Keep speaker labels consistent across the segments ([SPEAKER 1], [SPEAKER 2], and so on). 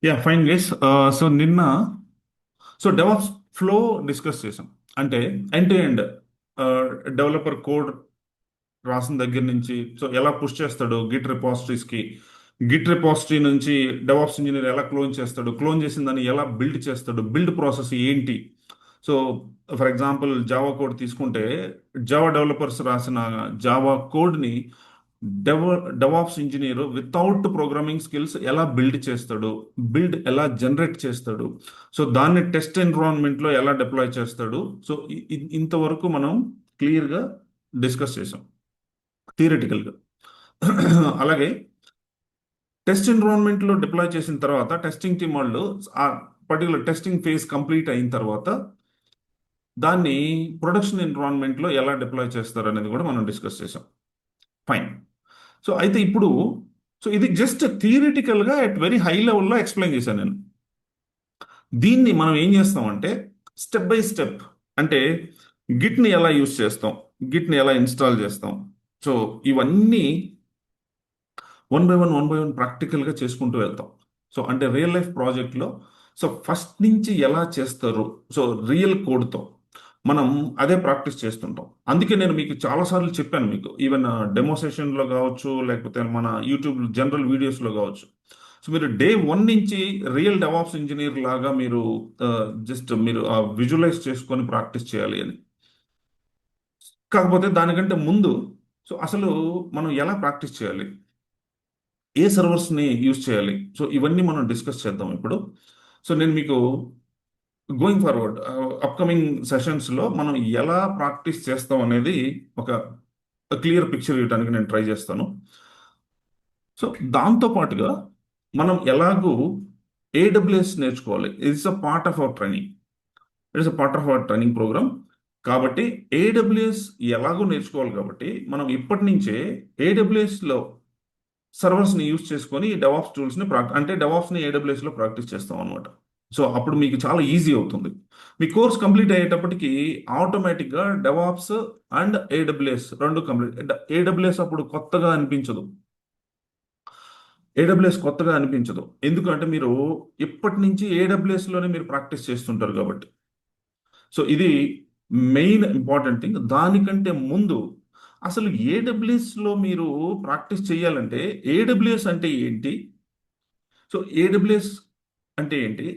[SPEAKER 1] Yeah fine guys. So నిన్న DevOps flow discuss చేసాం. అంటే end to end developer code రాసిన దగ్గర నుంచి ఎలా పుష్ చేస్తాడు గిట్ రిపాజిటరీస్కి, గిట్ రిపాజిటరీ నుంచి డెవాప్స్ ఇంజనీర్ ఎలా క్లోన్ చేస్తాడు, క్లోన్ చేసిన దాన్ని ఎలా బిల్డ్ చేస్తాడు, బిల్డ్ ప్రాసెస్ ఏంటి. So for example Java code తీసుకుంటే, జావా డెవలపర్స్ రాసిన జావా కోడ్ని DevOps engineer without programming skills ఎలా బిల్డ్ చేస్తాడు, బిల్డ్ ఎలా జనరేట్ చేస్తాడు, సో దాన్ని టెస్ట్ ఎన్విరాన్మెంట్లో ఎలా డిప్లాయ్ చేస్తాడు. సో ఇంతవరకు మనం క్లియర్గా డిస్కస్ చేసాం థియరిటికల్గా. అలాగే టెస్ట్ ఎన్విరాన్మెంట్లో డిప్లాయ్ చేసిన తర్వాత టెస్టింగ్ టీం వాళ్ళు ఆ పర్టికులర్ టెస్టింగ్ ఫేజ్ కంప్లీట్ అయిన తర్వాత దాన్ని ప్రొడక్షన్ ఎన్విరాన్మెంట్లో ఎలా డిప్లాయ్ చేస్తారు అనేది కూడా మనం డిస్కస్ చేసాం. ఫైన్. సో అయితే ఇప్పుడు ఇది జస్ట్ థియరిటికల్గా అట్ వెరీ హై లెవెల్లో ఎక్స్ప్లెయిన్ చేశాను నేను. దీన్ని మనం ఏం చేస్తామంటే స్టెప్ బై స్టెప్, అంటే గిట్ని ఎలా యూస్ చేస్తాం, గిట్ని ఎలా ఇన్స్టాల్ చేస్తాం, సో ఇవన్నీ వన్ బై వన్ ప్రాక్టికల్గా చేసుకుంటూ వెళ్తాం. సో అంటే రియల్ లైఫ్ ప్రాజెక్ట్లో ఫస్ట్ నుంచి ఎలా చేస్తారు, రియల్ కోడ్తో మనం అదే ప్రాక్టీస్ చేస్తుంటాం. అందుకే నేను మీకు చాలాసార్లు చెప్పాను, మీకు ఈవెన్ డెమో సెషన్లో కావచ్చు, లేకపోతే మన యూట్యూబ్ జనరల్ వీడియోస్లో కావచ్చు. సో మీరు డే వన్ నుంచి రియల్ డెవాప్స్ ఇంజనీర్ లాగా మీరు జస్ట్ మీరు విజువలైజ్ చేసుకొని ప్రాక్టీస్ చేయాలి అని. కాకపోతే దానికంటే ముందు అసలు మనం ఎలా ప్రాక్టీస్ చేయాలి, ఏ సర్వర్స్ని యూజ్ చేయాలి, ఇవన్నీ మనం డిస్కస్ చేద్దాం ఇప్పుడు. నేను మీకు గోయింగ్ ఫార్వర్డ్ అప్కమింగ్ సెషన్స్లో మనం ఎలా ప్రాక్టీస్ చేస్తాం అనేది ఒక క్లియర్ పిక్చర్ ఇవ్వడానికి నేను ట్రై చేస్తాను. దాంతో పాటుగా మనం ఎలాగూ ఏడబ్ల్యూఎస్ నేర్చుకోవాలి. It's a part of our training, it's a part of our training programme. కాబట్టి ఏడబ్ల్యూఎస్ ఎలాగో నేర్చుకోవాలి కాబట్టి మనం ఇప్పటి నుంచే ఏడబ్ల్యూఎస్లో సర్వర్స్ని యూజ్ చేసుకొని డెవాప్స్ టూల్స్ని అంటే డెవాప్స్ని ఏడబ్ల్యూఎస్లో ప్రాక్టీస్ చేస్తాం అనమాట. అప్పుడు మీకు చాలా ఈజీ అవుతుంది. మీ కోర్స్ కంప్లీట్ అయ్యేటప్పటికి ఆటోమేటిక్గా డెవాప్స్ అండ్ ఏడబ్ల్యూఎస్ రెండు కంప్లీట్. ఏడబ్ల్యూఎస్ అప్పుడు కొత్తగా అనిపించదు, ఎందుకంటే మీరు ఇప్పటి నుంచి ఏడబ్ల్యూఎస్లోనే మీరు ప్రాక్టీస్ చేస్తుంటారు కాబట్టి. ఇది మెయిన్ ఇంపార్టెంట్ థింగ్. దానికంటే ముందు అసలు ఏడబ్ల్యూఎస్లో మీరు ప్రాక్టీస్ చేయాలంటే ఏడబ్ల్యూఎస్ అంటే ఏంటి, ఏడబ్ల్యూఎస్ అంటే ఏంటి,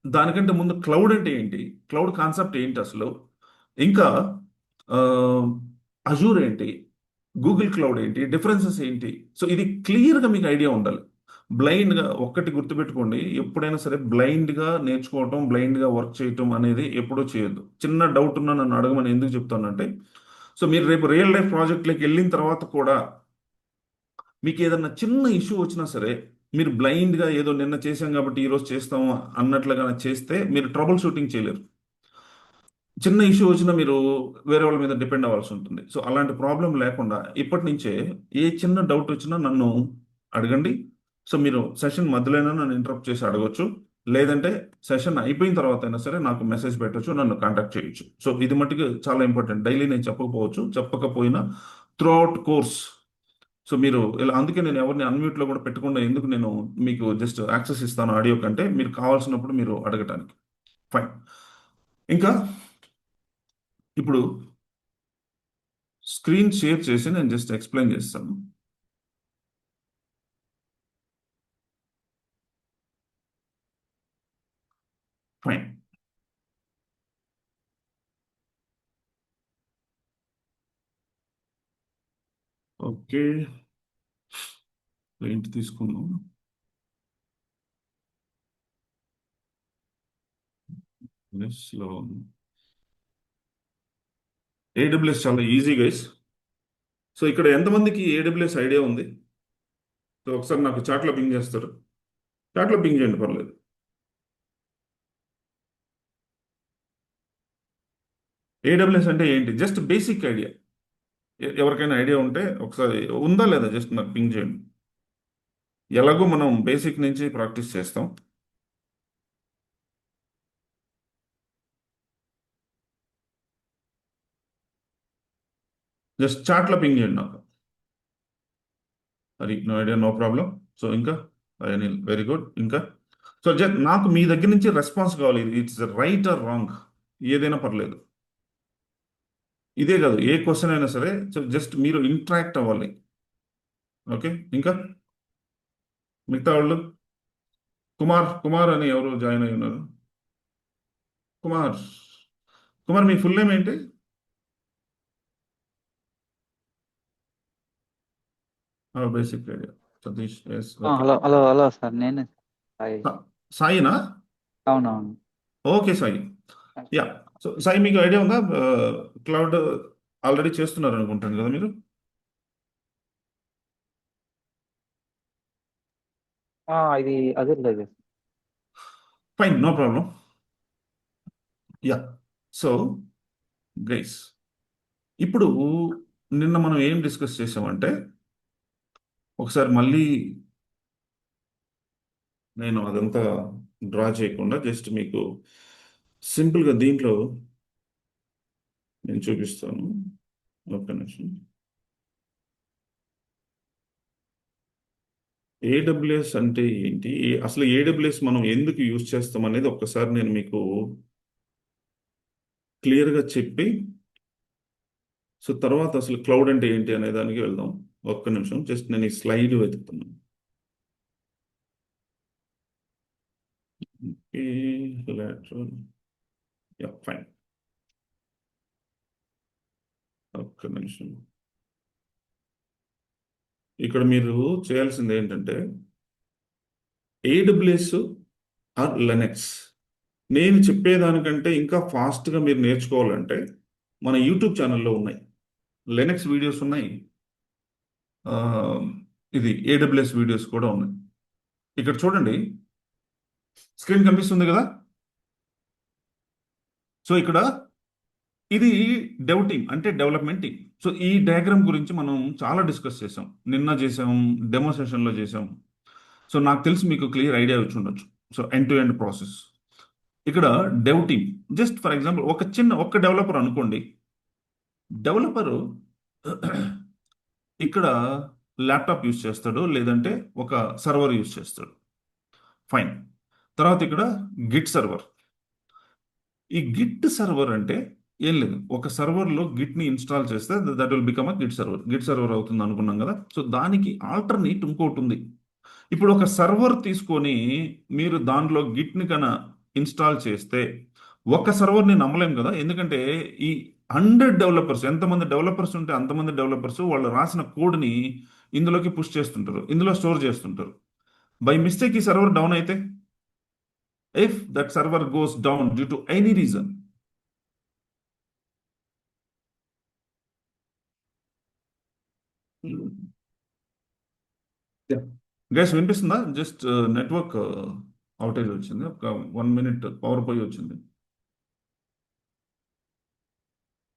[SPEAKER 1] దానికంటే ముందు క్లౌడ్ అంటే ఏంటి, క్లౌడ్ కాన్సెప్ట్ ఏంటి అసలు, ఇంకా అజూర్ ఏంటి, గూగుల్ క్లౌడ్ ఏంటి, డిఫరెన్సెస్ ఏంటి. ఇది క్లియర్గా మీకు ఐడియా ఉండాలి. బ్లైండ్గా ఒక్కటి గుర్తుపెట్టుకోండి, ఎప్పుడైనా సరే బ్లైండ్గా నేర్చుకోవటం, బ్లైండ్గా వర్క్ చేయటం అనేది ఎప్పుడూ చేయొద్దు. చిన్న డౌట్ ఉన్నా నన్ను అడగమని ఎందుకు చెప్తానంటే, మీరు రేపు రియల్ లైఫ్ ప్రాజెక్ట్లోకి వెళ్ళిన తర్వాత కూడా మీకు ఏదన్నా చిన్న ఇష్యూ వచ్చినా సరే, మీరు బ్లైండ్గా ఏదో నిన్న చేసాం కాబట్టి ఈరోజు చేస్తాము అన్నట్లుగా చేస్తే మీరు ట్రబుల్ షూటింగ్ చేయలేరు. చిన్న ఇష్యూ వచ్చినా మీరు వేరే వాళ్ళ మీద డిపెండ్ అవ్వాల్సి ఉంటుంది. అలాంటి ప్రాబ్లం లేకుండా ఇప్పటి నుంచే ఏ చిన్న డౌట్ వచ్చినా నన్ను అడగండి. మీరు సెషన్ మధ్యలోనే నన్ను ఇంటరప్ట్ చేసి అడగొచ్చు, లేదంటే సెషన్ అయిపోయిన తర్వాత అయినా సరే నాకు మెసేజ్ పెట్టొచ్చు, నన్ను కాంటాక్ట్ చేయొచ్చు. ఇది మట్టుకు చాలా ఇంపార్టెంట్. డైలీ నేను చెప్పకపోవచ్చు, చెప్పకపోయినా త్రూ అవుట్ కోర్స్. మీరు ఇలా, అందుకే నేను ఎవరిని అన్మ్యూట్లో కూడా పెట్టకుండా, ఎందుకు నేను మీకు జస్ట్ యాక్సెస్ ఇస్తాను ఆడియో కంటే, మీరు కావాల్సినప్పుడు మీరు అడగటానికి. ఫైన్. ఇంకా ఇప్పుడు స్క్రీన్ షేర్ చేసి నేను జస్ట్ ఎక్స్ప్లెయిన్ చేస్తాను. ఫైన్. ఓకే, ఏంటి తీసుకుందాం. లో ఏడబ్ల్యూఎస్ చాలా ఈజీ గైస్. ఇక్కడ ఎంతమందికి ఏడబ్ల్యూఎస్ ఐడియా ఉంది? ఒకసారి నాకు చాట్లో పింగ్ చేస్తారు. చాట్లో పింగ్ చేయండి, పర్లేదు. ఏడబ్ల్యూఎస్ అంటే ఏంటి, జస్ట్ బేసిక్ ఐడియా. ఎవరికైనా ఐడియా ఉంటే ఒకసారి, ఉందా లేదా జస్ట్ నాకు పింగ్ చేయండి. ఎలాగో మనం బేసిక్ నుంచి ప్రాక్టీస్ చేస్తాం. జస్ట్ చాట్లో పింగ్ చేయండి నాకు. అది నో ఐడియా, నో ప్రాబ్లం. ఇంకా అనిల్, వెరీ గుడ్. ఇంకా సో నాకు మీ దగ్గర నుంచి రెస్పాన్స్ కావాలి, ఇట్స్ రైట్ ఆర్ రాంగ్, ఏదైనా పర్లేదు. ఇదే కాదు, ఏ క్వశ్చన్ అయినా సరే, సో జస్ట్ మీరు ఇంటరాక్ట్ అవ్వాలి. ఓకే, ఇంకా మిగతా వాళ్ళు, కుమార్ కుమార్ అని ఎవరు జాయిన్ అయి ఉన్నారు? కుమార్, కుమార్ మీ ఫుల్ నేమ్ ఏంటి? Basic idea. Satish, yes, okay.
[SPEAKER 2] Hello hello hello sir, నేనే సాయి.
[SPEAKER 1] సాయినా?
[SPEAKER 2] అవునవును.
[SPEAKER 1] Okay Sai. Yeah. So Sai, మీకు ఐడియా ఉందా? క్లౌడ్ ఆల్రెడీ చేస్తున్నారు అనుకుంటాను కదా మీరు.
[SPEAKER 2] ఇది అదే లేదు.
[SPEAKER 1] Fine, no problem. Yeah. So guys, ఇప్పుడు నిన్న మనం ఏం డిస్కస్ చేసామంటే, ఒకసారి మళ్ళీ నేను అదంతా డ్రా చేయకుండా జస్ట్ మీకు సింపుల్గా దీంట్లో నేను చూపిస్తాను. ఒక్క నిమిషం. ఏడబ్ల్యూఎస్ అంటే ఏంటి, అసలు ఏడబ్ల్యూఎస్ మనం ఎందుకు యూజ్ చేస్తాం అనేది ఒక్కసారి నేను మీకు క్లియర్గా చెప్పి, సో తర్వాత అసలు క్లౌడ్ అంటే ఏంటి అనే దానికి వెళ్దాం. ఒక్క నిమిషం, జస్ట్ నేను ఈ స్లైడ్ వెతుకుతున్నాను. Yeah, fine. ఒక్క నిమిషం. ఇక్కడ మీరు చేయాల్సింది ఏంటంటే, ఏడబ్ల్యూఎస్ ఆర్ లెనెక్స్. నేను చెప్పేదానికంటే ఇంకా ఫాస్ట్గా మీరు నేర్చుకోవాలంటే మన యూట్యూబ్ ఛానల్లో ఉన్నాయి, లెనెక్స్ వీడియోస్ ఉన్నాయి, ఆ, ఇది ఏడబ్ల్యూఎస్ వీడియోస్ కూడా ఉన్నాయి. ఇక్కడ చూడండి, స్క్రీన్ కనిపిస్తుంది కదా. సో ఇక్కడ ఇది డెవ్ టీమ్ అంటే డెవలప్మెంట్ టీమ్. సో ఈ డయాగ్రామ్ గురించి మనం చాలా డిస్కస్ చేసాం, నిన్న చేసాం, డెమో సెషన్లో చేసాం. సో నాకు తెలిసి మీకు క్లియర్ ఐడియా వచ్చి ఉండొచ్చు. So end to end process. ఇక్కడ dev team, just for example ఒక డెవలపర్ అనుకోండి. డెవలపరు ఇక్కడ ల్యాప్టాప్ యూస్ చేస్తాడు, లేదంటే ఒక సర్వర్ యూస్ చేస్తాడు. ఫైన్. తర్వాత ఇక్కడ గిట్ సర్వర్. ఈ గిట్ సర్వర్ అంటే ఏం లేదు, ఒక సర్వర్లో గిట్ని ఇన్స్టాల్ చేస్తే that will become a git server. Git server అవుతుంది అనుకున్నాం కదా. సో దానికి ఆల్టర్నేట్ ఇంకోటి ఉంది. ఇప్పుడు ఒక సర్వర్ తీసుకొని మీరు దానిలో గిట్ని కన ఇన్స్టాల్ చేస్తే ఒక సర్వర్ని నమ్మలేం కదా. ఎందుకంటే ఈ 100 డెవలపర్స్, ఎంతమంది డెవలపర్స్ ఉంటే అంతమంది డెవలపర్స్ వాళ్ళు రాసిన కోడ్ని ఇందులోకి పుష్ చేస్తుంటారు, ఇందులో స్టోర్ చేస్తుంటారు. బై మిస్టేక్ ఈ సర్వర్ డౌన్ అయితే, if that server goes down due to any reason, guys వినిపిస్తుందా? జస్ట్ నెట్వర్క్ అవుటేజ్ వచ్చింది, ఒక 1 మినిట్ పవర్ పోయి వచ్చింది.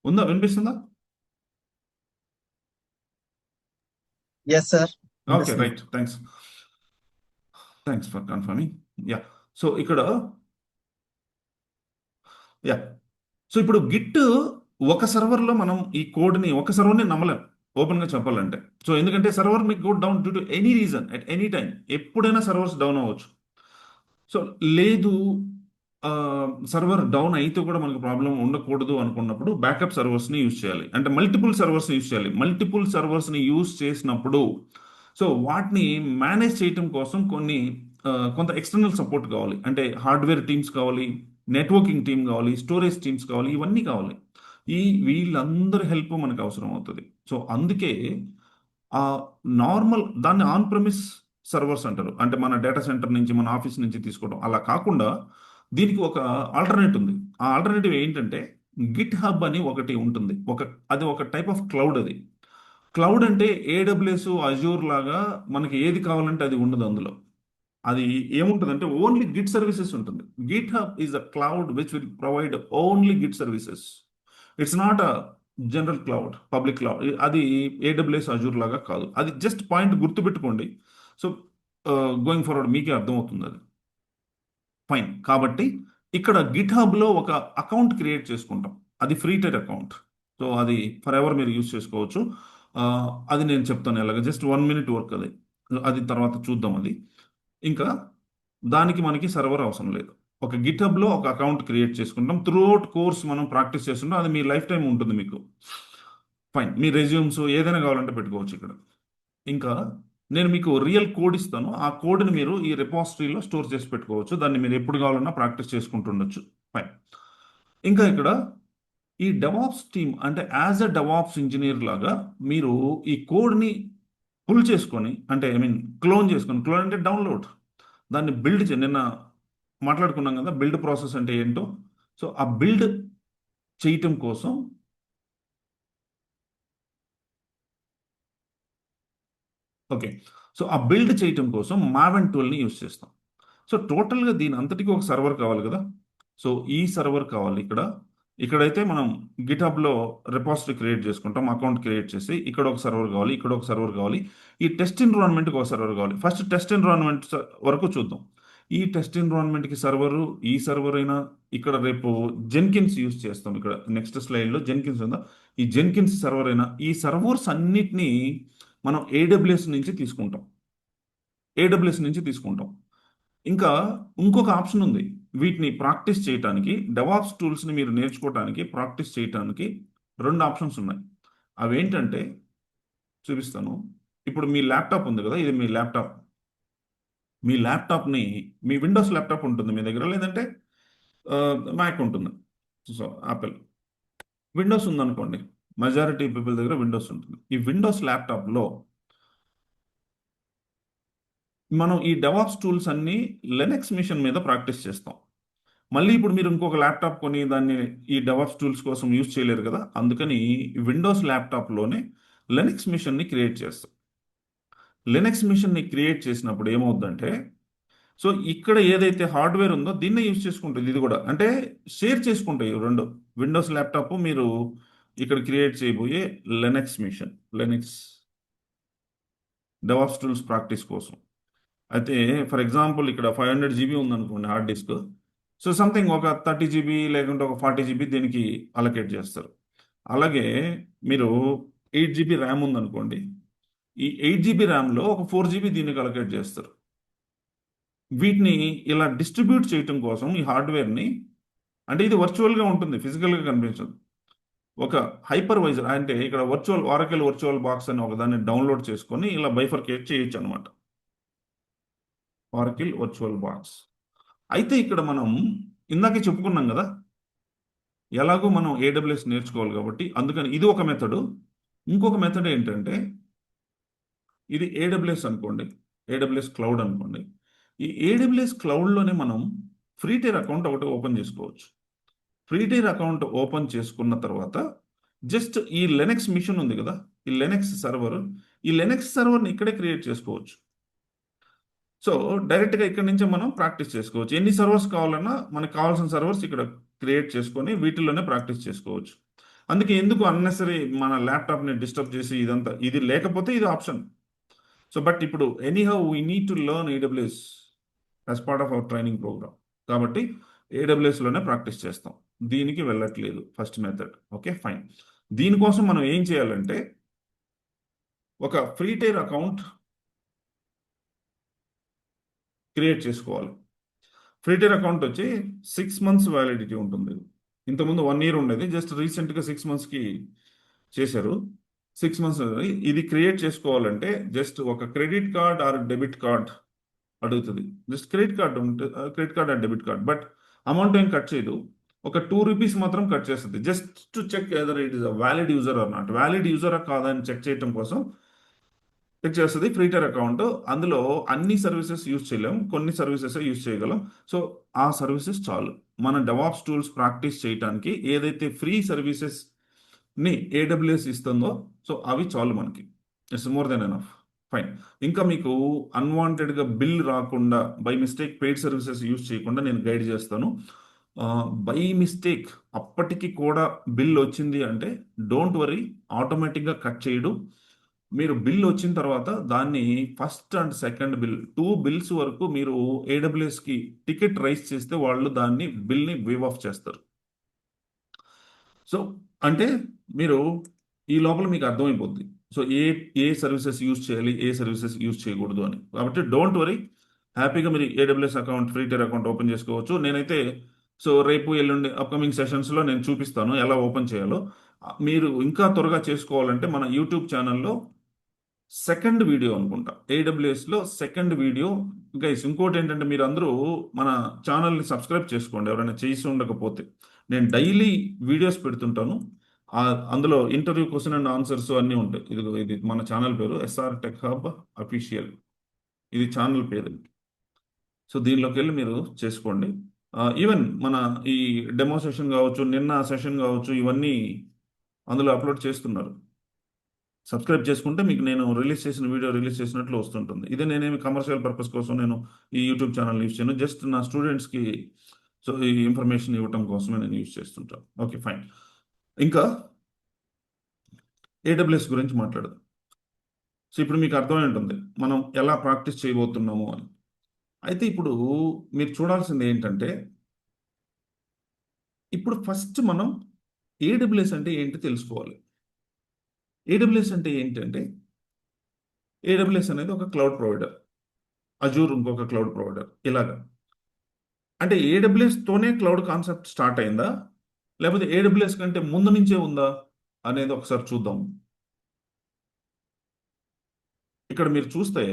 [SPEAKER 1] ఉందా, వినిపిస్తుందా?
[SPEAKER 3] ఎస్ సార్,
[SPEAKER 1] ఓకే,
[SPEAKER 3] వినిపిస్తుంది.
[SPEAKER 1] Right, thanks. Thanks for confirming. Yeah. So ఇక్కడ, యా, సో ఇప్పుడు గిట్ ఒక సర్వర్లో మనం ఈ కోడ్ని ఒక సర్వర్ని నమ్మలేం ఓపెన్గా చెప్పాలంటే. సో ఎందుకంటే సర్వర్ మీకు go down due to any reason at any time, ఎప్పుడైనా సర్వర్స్ డౌన్ అవ్వచ్చు. సో లేదు, సర్వర్ డౌన్ అయితే కూడా మనకు ప్రాబ్లం ఉండకూడదు అనుకున్నప్పుడు బ్యాకప్ సర్వర్స్ని యూజ్ చేయాలి, అంటే మల్టిపుల్ సర్వర్స్ని యూజ్ చేయాలి. మల్టిపుల్ సర్వర్స్ని యూజ్ చేసినప్పుడు సో వాటిని మేనేజ్ చేయటం కోసం కొంత ఎక్స్టర్నల్ సపోర్ట్ కావాలి, అంటే హార్డ్వేర్ టీమ్స్ కావాలి, నెట్వర్కింగ్ టీమ్ కావాలి, స్టోరేజ్ టీమ్స్ కావాలి, ఇవన్నీ కావాలి. ఈ వీళ్ళందరి హెల్ప్ మనకు అవసరం అవుతుంది. సో అందుకే ఆ నార్మల్ దాన్ని ఆన్ ప్రెమిస్ సర్వర్స్ అంటారు, అంటే మన డేటా సెంటర్ నుంచి మన ఆఫీస్ నుంచి తీసుకోవడం అలా కాకుండా దీనికి ఒక ఆల్టర్నేట్ ఉంది. ఆ ఆల్టర్నేటివ్ ఏంటంటే గిట్ హబ్ అని ఒకటి ఉంటుంది. అది ఒక టైప్ ఆఫ్ క్లౌడ్. అది క్లౌడ్ అంటే ఏడబ్ల్యూఎస్, అజూర్ లాగా మనకి ఏది కావాలంటే అది ఉండదు అందులో. అది ఏముంటుందంటే ఓన్లీ గిట్ సర్వీసెస్ ఉంటుంది. Git hub is a cloud which will provide only Git services. It's not a general cloud, public cloud. అది ఏడబ్ల్యూఎస్, అజూర్ లాగా కాదు. అది జస్ట్ పాయింట్ గుర్తుపెట్టుకోండి. సో గోయింగ్ ఫార్వర్డ్ మీకే అర్థమవుతుంది అది. ఫైన్. కాబట్టి ఇక్కడ గిట్ హబ్లో ఒక అకౌంట్ క్రియేట్ చేసుకుంటాం, అది ఫ్రీ టైర్ అకౌంట్. సో అది ఫర్ ఎవర్ మీరు యూస్ చేసుకోవచ్చు. ఆ, అది నేను చెప్తాను ఎలాగ, జస్ట్ 1 మినిట్ వర్క్ అది. అది తర్వాత చూద్దాం అది. ఇంకా దానికి మనకి సర్వర్ అవసరం లేదు. ఒక గిట్హబ్లో ఒక అకౌంట్ క్రియేట్ చేసుకుంటాం. త్రూఅవుట్ కోర్స్ మనం ప్రాక్టీస్ చేస్తుంటాం. అది మీ లైఫ్ టైం ఉంటుంది మీకు. ఫైన్. మీ రెజ్యూమ్స్ ఏదైనా కావాలంటే పెట్టుకోవచ్చు ఇక్కడ. ఇంకా నేను మీకు రియల్ కోడ్ ఇస్తాను. ఆ కోడ్ని మీరు ఈ రిపాజిటరీలో స్టోర్ చేసి పెట్టుకోవచ్చు. దాన్ని మీరు ఎప్పుడు కావాలన్నా ప్రాక్టీస్ చేసుకుంటుండొచ్చు. ఫైన్. ఇంకా ఇక్కడ ఈ డెవాప్స్ టీమ్ అంటే యాజ్ అ డెవాప్స్ ఇంజనీర్ లాగా మీరు ఈ కోడ్ని పుల్ చేసుకొని, అంటే ఐ మీన్ క్లోన్ చేసుకొని, క్లోన్ అంటే డౌన్లోడ్, దాన్ని బిల్డ్ నిన్న మాట్లాడుకున్నాం కదా బిల్డ్ ప్రాసెస్ అంటే ఏంటో. సో ఆ బిల్డ్ చేయటం కోసం ఓకే, సో ఆ బిల్డ్ చేయటం కోసం మావెన్ టూల్ని యూస్ చేస్తాం. సో టోటల్గా దీని అంతటికి ఒక సర్వర్ కావాలి కదా. సో ఈ సర్వర్ కావాలి ఇక్కడ. ఇక్కడైతే మనం గిటబ్లో రిపాజిటరీ క్రియేట్ చేసుకుంటాం, అకౌంట్ క్రియేట్ చేసి ఇక్కడ ఒక సర్వర్ కావాలి, ఇక్కడ ఒక సర్వర్ కావాలి, ఈ టెస్ట్ ఎన్విరాన్మెంట్కి ఒక సర్వర్ కావాలి. ఫస్ట్ టెస్ట్ ఎన్విరాన్మెంట్ వరకు చూద్దాం. ఈ టెస్ట్ ఎన్విరాన్మెంట్కి సర్వరు, ఈ సర్వర్ అయినా ఇక్కడ రేపు జెన్కిన్స్ యూస్ చేస్తాం. ఇక్కడ నెక్స్ట్ స్లైడ్లో జెన్కిన్స్ ఉందా, ఈ జెన్కిన్స్ సర్వర్ అయినా ఈ సర్వర్స్ అన్నిటినీ మనం ఏడబ్ల్యూఎస్ నుంచి తీసుకుంటాం. ఏడబ్ల్యూఎస్ నుంచి తీసుకుంటాం. ఇంకా ఇంకొక ఆప్షన్ ఉంది. వీటిని ప్రాక్టీస్ చేయడానికి, డెవాప్స్ టూల్స్ని మీరు నేర్చుకోవడానికి, ప్రాక్టీస్ చేయడానికి రెండు ఆప్షన్స్ ఉన్నాయి. అవేంటంటే చూపిస్తాను. ఇప్పుడు మీ ల్యాప్టాప్ ఉంది కదా, ఇది మీ ల్యాప్టాప్. మీ ల్యాప్టాప్ని, మీ విండోస్ ల్యాప్టాప్ ఉంటుంది మీ దగ్గర, లేదంటే మ్యాక్ ఉంటుంది. సో యాపిల్ విండోస్ ఉందనుకోండి, మెజారిటీ పీపుల్ దగ్గర విండోస్ ఉంటుంది. ఈ విండోస్ ల్యాప్టాప్లో మనం ఈ డెవాప్స్ టూల్స్ అన్ని లెనెక్స్ మిషన్ మీద ప్రాక్టీస్ చేస్తాం. మళ్ళీ ఇప్పుడు మీరు ఇంకొక ల్యాప్టాప్ కొని దాన్ని ఈ డెవాప్స్ టూల్స్ కోసం యూజ్ చేయలేరు కదా, అందుకని విండోస్ ల్యాప్టాప్లోనే లెనెక్స్ మిషన్ని క్రియేట్ చేస్తాం. లెనెక్స్ మిషన్ని క్రియేట్ చేసినప్పుడు ఏమవుద్దంటే, సో ఇక్కడ ఏదైతే హార్డ్వేర్ ఉందో దీన్నే యూజ్ చేసుకుంటుంది. ఇది కూడా అంటే షేర్ చేసుకుంటాయి రెండు. విండోస్ ల్యాప్టాప్ మీరు ఇక్కడ క్రియేట్ చేయబోయే Linux machine, Linux DevOps tools practice కోసం. అయితే ఫర్ ఎగ్జాంపుల్ ఇక్కడ 500 GB ఉందనుకోండి హార్డ్ డిస్క్. సో సంథింగ్ ఒక 30 GB లేకుంటే ఒక 40 GB దీనికి అలొకేట్ చేస్తారు. అలాగే మీరు 8 GB ర్యామ్ ఉందనుకోండి, ఈ 8 GB ర్యామ్లో ఒక 4 GB దీనికి అలొకేట్ చేస్తారు. వీటిని ఇలా డిస్ట్రిబ్యూట్ చేయటం కోసం ఈ హార్డ్వేర్ని, అంటే ఇది వర్చువల్గా ఉంటుంది, ఫిజికల్గా కనిపించదు. ఒక హైపర్వైజర్ అంటే ఇక్కడ వర్చువల్ ఆరకిల్ వర్చువల్ బాక్స్ అని ఒక దాన్ని డౌన్లోడ్ చేసుకొని ఇలా బైఫర్కేట్ చేయొచ్చు అనమాట, ఆరకిల్ వర్చువల్ బాక్స్. అయితే ఇక్కడ మనం ఇందాకే చెప్పుకున్నాం కదా, ఎలాగో మనం ఏడబ్ల్యూఎస్ నేర్చుకోవాలి కాబట్టి అందుకని ఇది ఒక మెథడు. ఇంకొక మెథడ్ ఏంటంటే, ఇది ఏడబ్ల్యూఎస్ అనుకోండి, ఏడబ్ల్యూఎస్ క్లౌడ్ అనుకోండి. ఈ ఏడబ్ల్యూఎస్ క్లౌడ్లోనే మనం ఫ్రీ టైర్ అకౌంట్ ఒకటి ఓపెన్ చేసుకోవచ్చు. ఫ్రీ టైర్ అకౌంట్ ఓపెన్ చేసుకున్న తర్వాత జస్ట్ ఈ లెనెక్స్ మిషన్ ఉంది కదా, ఈ లెనెక్స్ సర్వర్, ఈ లెనెక్స్ సర్వర్ని ఇక్కడే క్రియేట్ చేసుకోవచ్చు. సో డైరెక్ట్గా ఇక్కడ నుంచే మనం ప్రాక్టీస్ చేసుకోవచ్చు. ఎన్ని సర్వర్స్ కావాలన్నా మనకు కావాల్సిన సర్వర్స్ ఇక్కడ క్రియేట్ చేసుకొని వీటిల్లోనే ప్రాక్టీస్ చేసుకోవచ్చు. అందుకే ఎందుకు అన్నెసరీ మన ల్యాప్టాప్ని డిస్టర్బ్ చేసి ఇదంతా, ఇది లేకపోతే ఇది ఆప్షన్. సో బట్ ఇప్పుడు anyhow we need to learn AWS as part of our training programme. కాబట్టి ఏడబ్ల్యూఎస్లోనే ప్రాక్టీస్ చేస్తాం, దీనికి వెళ్ళట్లేదు ఫస్ట్ మెథడ్. Okay fine. దీనికోసం మనం ఏం చేయాలంటే, ఒక ఫ్రీ టైర్ అకౌంట్ క్రియేట్ చేసుకోవాలి. ఫ్రీ టైర్ అకౌంట్ వచ్చి 6 months వ్యాలిడిటీ ఉంటుంది. ఇంతకుముందు 1 year ఉండేది, జస్ట్ రీసెంట్గా 6 monthsకి చేశారు. 6 months. ఇది క్రియేట్ చేసుకోవాలంటే జస్ట్ ఒక credit card or debit card అడుగుతుంది. జస్ట్ క్రెడిట్ కార్డ్ ఉంటే credit card or debit card, but amount ఏం కట్ చేయదు. ఒక 2 rupees మాత్రం కట్ చేస్తుంది, just to check whether it is a valid user or not. Valid యూజరా కాదా అని చెక్ చేయడం కోసం చెక్ చేస్తుంది ఫ్రీ టైర్ అకౌంట్. అందులో అన్ని సర్వీసెస్ యూజ్ చేయలేం, కొన్ని సర్వీసెస్ యూజ్ చేయగలం. సో ఆ సర్వీసెస్ చాలు మన డెవాప్స్ టూల్స్ ప్రాక్టీస్ చేయడానికి. ఏదైతే ఫ్రీ సర్వీసెస్ని ఏడబ్ల్యూఎస్ ఇస్తుందో సో అవి చాలు మనకి. It's more than enough. Fine. ఇంకా మీకు అన్వాంటెడ్గా బిల్ రాకుండా, by mistake paid services use చేయకుండా నేను గైడ్ చేస్తాను. బై మిస్టేక్ అప్పటికి కూడా బిల్ వచ్చింది అంటే డోంట్ వరీ, ఆటోమేటిక్గా కట్ చేయడు. మీరు బిల్ వచ్చిన తర్వాత దాన్ని first and second bill 2 bills వరకు మీరు ఏడబ్ల్యూఎస్కి టికెట్ రైజ్ చేస్తే వాళ్ళు దాన్ని బిల్ని వేవ్ ఆఫ్ చేస్తారు. సో అంటే మీరు ఈ లోపల మీకు అర్థమైపోద్ది సో ఏ ఏ సర్వీసెస్ యూజ్ చేయాలి, ఏ సర్వీసెస్ యూజ్ చేయకూడదు అని. కాబట్టి డోంట్ వరీ, హ్యాపీగా మీరు AWS account, free tyre account open చేసుకోవచ్చు. నేనైతే సో రేపు ఎల్లుండి అప్కమింగ్ సెషన్స్లో నేను చూపిస్తాను ఎలా ఓపెన్ చేయాలో. మీరు ఇంకా త్వరగా చేసుకోవాలంటే మన యూట్యూబ్ ఛానల్లో సెకండ్ వీడియో అనుకుంటా, ఏడబ్ల్యూఎస్లో సెకండ్ వీడియో. గైస్ ఇంకోటి ఏంటంటే మీరు అందరూ మన ఛానల్ని సబ్స్క్రైబ్ చేసుకోండి ఎవరైనా చేసి ఉండకపోతే. నేను డైలీ వీడియోస్ పెడుతుంటాను. అందులో ఇంటర్వ్యూ క్వశ్చన్ అండ్ ఆన్సర్స్ అన్నీ ఉంటాయి. ఇది మన ఛానల్ పేరు ఎస్ఆర్ టెక్ హబ్ అఫీషియల్, ఇది ఛానల్ పేరు. సో దీనిలోకి వెళ్ళి మీరు చేసుకోండి. ఈవెన్ మన ఈ డెమో సెషన్ కావచ్చు, నిన్న సెషన్ కావచ్చు, ఇవన్నీ అందులో అప్లోడ్ చేస్తున్నారు. సబ్స్క్రైబ్ చేసుకుంటే మీకు నేను రిలీజ్ చేసిన వీడియో రిలీజ్ చేసినట్లు వస్తుంటుంది. ఇదే నేనేమి కమర్షియల్ పర్పస్ కోసం నేను ఈ యూట్యూబ్ ఛానల్ యూజ్ చేయను. జస్ట్ నా స్టూడెంట్స్కి సో ఈ ఇన్ఫర్మేషన్ ఇవ్వటం కోసమే నేను యూజ్ చేస్తుంటాను. Okay fine. ఇంకా ఏడబ్ల్యూఎస్ గురించి మాట్లాడదాం. సో ఇప్పుడు మీకు అర్థమై ఉంటుంది మనం ఎలా ప్రాక్టీస్ చేయబోతున్నాము అని. అయితే ఇప్పుడు మీరు చూడాల్సింది ఏంటంటే, ఇప్పుడు ఫస్ట్ మనం ఏడబ్ల్యూఎస్ అంటే ఏంటి తెలుసుకోవాలి. ఏడబ్ల్యూఎస్ అంటే ఏంటంటే, ఏడబ్ల్యూఎస్ అనేది ఒక క్లౌడ్ ప్రొవైడర్, అజూర్ ఇంకొక క్లౌడ్ ప్రొవైడర్, ఇలాగా. అంటే ఏడబ్ల్యూఎస్తోనే క్లౌడ్ కాన్సెప్ట్ స్టార్ట్ అయిందా, లేకపోతే ఏడబ్ల్యూఎస్ కంటే ముందు నుంచే ఉందా అనేది ఒకసారి చూద్దాం. ఇక్కడ మీరు చూస్తే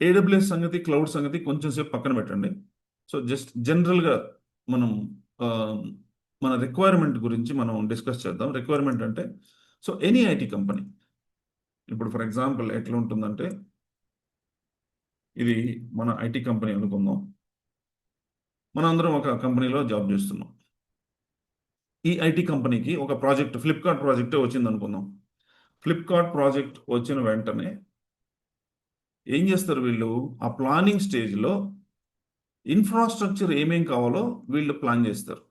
[SPEAKER 1] ఏడబ్ల్యూఎస్ సంగతి, క్లౌడ్ సంగతి కొంచెం సేపు పక్కన పెట్టండి. సో జస్ట్ జనరల్గా మనం ఆ, మన రిక్వైర్మెంట్ గురించి మనం డిస్కస్ చేద్దాం. రిక్వైర్మెంట్ అంటే సో ఎనీ ఐటీ కంపెనీ, ఇప్పుడు ఫర్ ఎగ్జాంపుల్ ఎట్లా ఉంటుందంటే, ఇది మన ఐటీ కంపెనీ అనుకుందాం. మనం అందరం ఒక కంపెనీలో జాబ్ చేస్తున్నాం. ఈ ఐటీ కంపెనీకి ఒక ప్రాజెక్ట్, ఫ్లిప్కార్ట్ ప్రాజెక్టే వచ్చింది అనుకుందాం. ఫ్లిప్కార్ట్ ప్రాజెక్ట్ వచ్చిన వెంటనే ఏం చేస్తారు వీళ్ళు, ఆ ప్లానింగ్ స్టేజ్లో ఇన్ఫ్రాస్ట్రక్చర్ ఏమేం కావాలో వీళ్ళు ప్లాన్ చేస్తారు.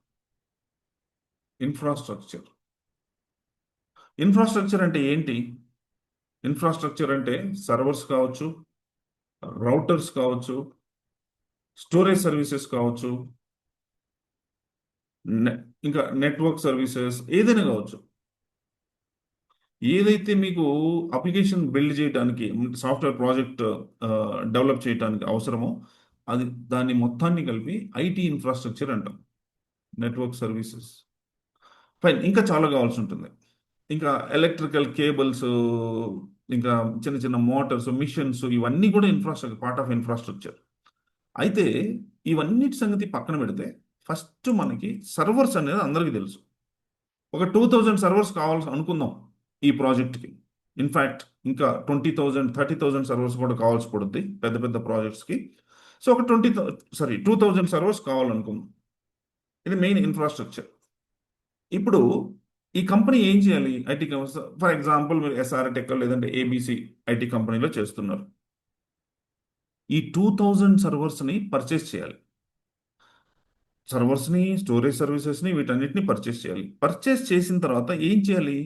[SPEAKER 1] ఇన్ఫ్రాస్ట్రక్చర్ ఇన్ఫ్రాస్ట్రక్చర్ అంటే ఏంటి? ఇన్ఫ్రాస్ట్రక్చర్ అంటే సర్వర్స్ కావచ్చు, రౌటర్స్ కావచ్చు, స్టోరేజ్ సర్వీసెస్ కావచ్చు, ఇంకా నెట్వర్క్ సర్వీసెస్ ఏదైనా కావచ్చు. ఏదైతే మీకు అప్లికేషన్ బిల్డ్ చేయడానికి, సాఫ్ట్వేర్ ప్రాజెక్ట్ డెవలప్ చేయడానికి అవసరమో అది, దాన్ని మొత్తాన్ని కలిపి ఐటీ ఇన్ఫ్రాస్ట్రక్చర్ అంటాం. నెట్వర్క్ సర్వీసెస్ ఫైన్, ఇంకా చాలా కావాల్సి ఉంటుంది. ఇంకా ఎలక్ట్రికల్ కేబుల్స్, ఇంకా చిన్న చిన్న మోటార్స్, మిషన్స్, ఇవన్నీ కూడా ఇన్ఫ్రాస్ట్రక్చర్, పార్ట్ ఆఫ్ ఇన్ఫ్రాస్ట్రక్చర్. అయితే ఇవన్నిటి సంగతి పక్కన పెడితే ఫస్ట్ మనకి సర్వర్స్ అనేది అందరికీ తెలుసు. ఒక 2000 సర్వర్స్ కావాల్సి అనుకుందాం ఈ ప్రాజెక్ట్కి. ఇన్ఫ్యాక్ట్ ఇంకా 20,000 30,000 సర్వర్స్ కూడా కావాల్సి పడుద్ది పెద్ద పెద్ద ప్రాజెక్ట్స్కి. సో ఒక 2,000 సర్వర్స్ కావాలనుకుందాం. ఇది మెయిన్ ఇన్ఫ్రాస్ట్రక్చర్. ఇప్పుడు ఈ కంపెనీ ఏం చేయాలి? ఐటీ కంపెనీ, ఫర్ ఎగ్జాంపుల్ మీరు ఎస్ఆర్ టెక్ లేదంటే ఏబీసీ ఐటీ కంపెనీలో చేస్తున్నారు. ఈ 2000 సర్వర్స్ని పర్చేస్ చేయాలి. సర్వర్స్ని, స్టోరేజ్ సర్వీసెస్ని, వీటన్నిటిని పర్చేస్ చేయాలి. పర్చేస్ చేసిన తర్వాత ఏం చేయాలి?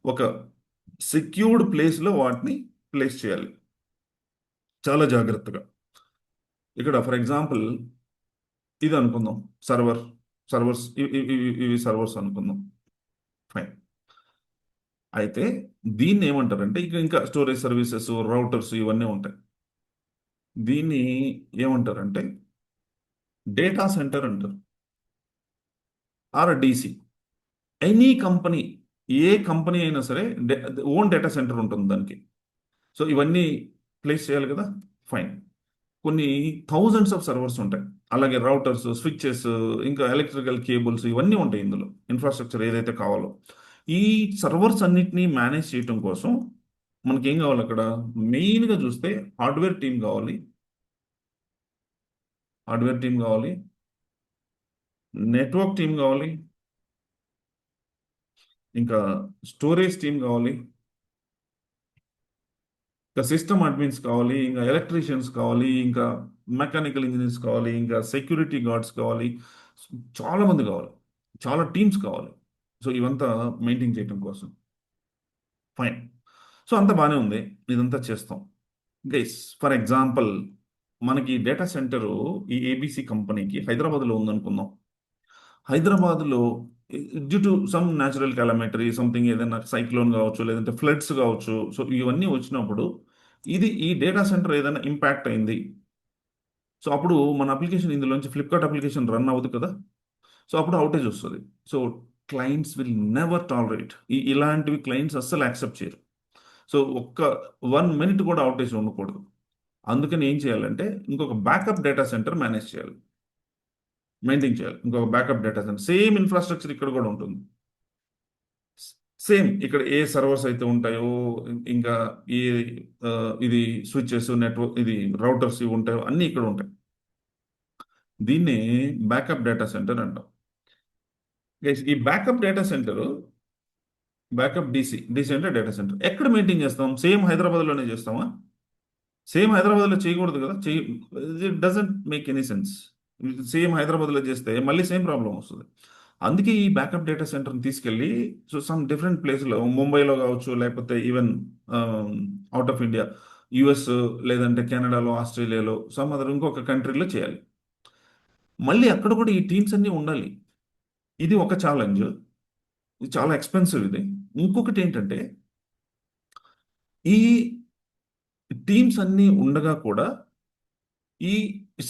[SPEAKER 1] ఒక సెక్యూర్డ్ ప్లేస్లో వాటిని ప్లేస్ చేయాలి చాలా జాగ్రత్తగా. ఇక్కడ ఫర్ ఎగ్జాంపుల్ ఇది అనుకుందాం, సర్వర్స్ ఇవి సర్వర్స్ అనుకుందాం. ఫైన్. అయితే దీన్ని ఏమంటారంటే, ఇంకా స్టోరేజ్ సర్వీసెస్, రౌటర్స్ ఇవన్నీ ఉంటాయి. దీన్ని ఏమంటారంటే డేటా సెంటర్ అంటారు, ఆర్ డీసీ. ఎనీ కంపెనీ, ఏ కంపెనీ అయినా సరే ఓన్ డేటా సెంటర్ ఉంటుంది దానికి. సో ఇవన్నీ ప్లేస్ చేయాలి కదా. ఫైన్. కొన్ని థౌజండ్స్ ఆఫ్ సర్వర్స్ ఉంటాయి, అలాగే రౌటర్స్, స్విచ్చెస్, ఇంకా ఎలక్ట్రికల్ కేబుల్స్, ఇవన్నీ ఉంటాయి ఇందులో. ఇన్ఫ్రాస్ట్రక్చర్ ఏదైతే కావాలో ఈ సర్వర్స్ అన్నిటినీ మేనేజ్ చేయటం కోసం మనకి ఏం కావాలి? అక్కడ మెయిన్గా చూస్తే హార్డ్వేర్ టీం కావాలి, నెట్వర్క్ టీం కావాలి, ఇంకా స్టోరేజ్ టీం కావాలి, ఇంకా సిస్టమ్ అడ్మిన్స్ కావాలి, ఇంకా ఎలక్ట్రీషియన్స్ కావాలి, ఇంకా మెకానికల్ ఇంజనీర్స్ కావాలి, ఇంకా సెక్యూరిటీ గార్డ్స్ కావాలి. చాలా మంది కావాలి, చాలా టీమ్స్ కావాలి. సో ఇవంతా మెయింటైన్ చేయడం కోసం. ఫైన్. సో అంతా బాగానే ఉంది, ఇదంతా చేస్తాం. గైస్ ఫర్ ఎగ్జాంపుల్ మనకి డేటా సెంటరు ఈ ఏబీసీ కంపెనీకి హైదరాబాద్లో ఉందనుకుందాం. హైదరాబాద్లో due to some natural calamity something, ఏదైనా సైక్లోన్ కావచ్చు, లేదంటే ఫ్లడ్స్ కావచ్చు. సో ఇవన్నీ వచ్చినప్పుడు ఈ డేటా సెంటర్ ఏదైనా ఇంపాక్ట్ అయింది, సో అప్పుడు మన అప్లికేషన్ ఇందులోంచి ఫ్లిప్కార్ట్ అప్లికేషన్ రన్ అవ్వదు కదా, సో అప్పుడు అవుటేజ్ వస్తుంది. So clients will never tolerate, ఇలాంటివి క్లయింట్స్ అస్సలు యాక్సెప్ట్ చేయరు. సో ఒక్క 1 మినిట్ కూడా అవుటేజ్ ఉండకూడదు. అందుకని ఏం చేయాలంటే ఇంకొక బ్యాకప్ డేటా సెంటర్ మేనేజ్ చేయాలి, మెయింటైన్ చేయాలి. ఇంకొక backup data centre, same infrastructure ఇక్కడ కూడా ఉంటుంది. సేమ్ ఇక్కడ ఏ సర్వర్స్ అయితే ఉంటాయో, ఇంకా ఏ ఆ, ఇది స్విచెస్, నెట్వర్క్, ఇది రౌటర్స్ ఇవి ఉంటాయో అన్నీ ఇక్కడ ఉంటాయి. దీన్ని బ్యాకప్ డేటా సెంటర్ అంటాం. Guys, ఈ backup data centre, backup DC అంటే డేటా సెంటర్ ఎక్కడ మెయింటైన్ చేస్తాం? సేమ్ హైదరాబాద్లోనే చేస్తామా? సేమ్ హైదరాబాద్లో చేయకూడదు కదా, it doesn't make any sense. Same హైదరాబాద్లో చేస్తే మళ్ళీ సేమ్ ప్రాబ్లం వస్తుంది. అందుకే ఈ బ్యాకప్ డేటా సెంటర్ని తీసుకెళ్ళి, సో సమ్ డిఫరెంట్ ప్లేస్లో, ముంబైలో కావచ్చు, లేకపోతే even out of India, US, లేదంటే కెనడాలో, ఆస్ట్రేలియాలో, సమ్ అదర్ ఇంకొక కంట్రీలో చేయాలి. మళ్ళీ అక్కడ కూడా ఈ టీమ్స్ అన్నీ ఉండాలి. ఇది ఒక ఛాలెంజ్, ఇది చాలా ఎక్స్పెన్సివ్. ఇది ఇంకొకటి ఏంటంటే, ఈ టీమ్స్ అన్నీ ఉండగా కూడా ఈ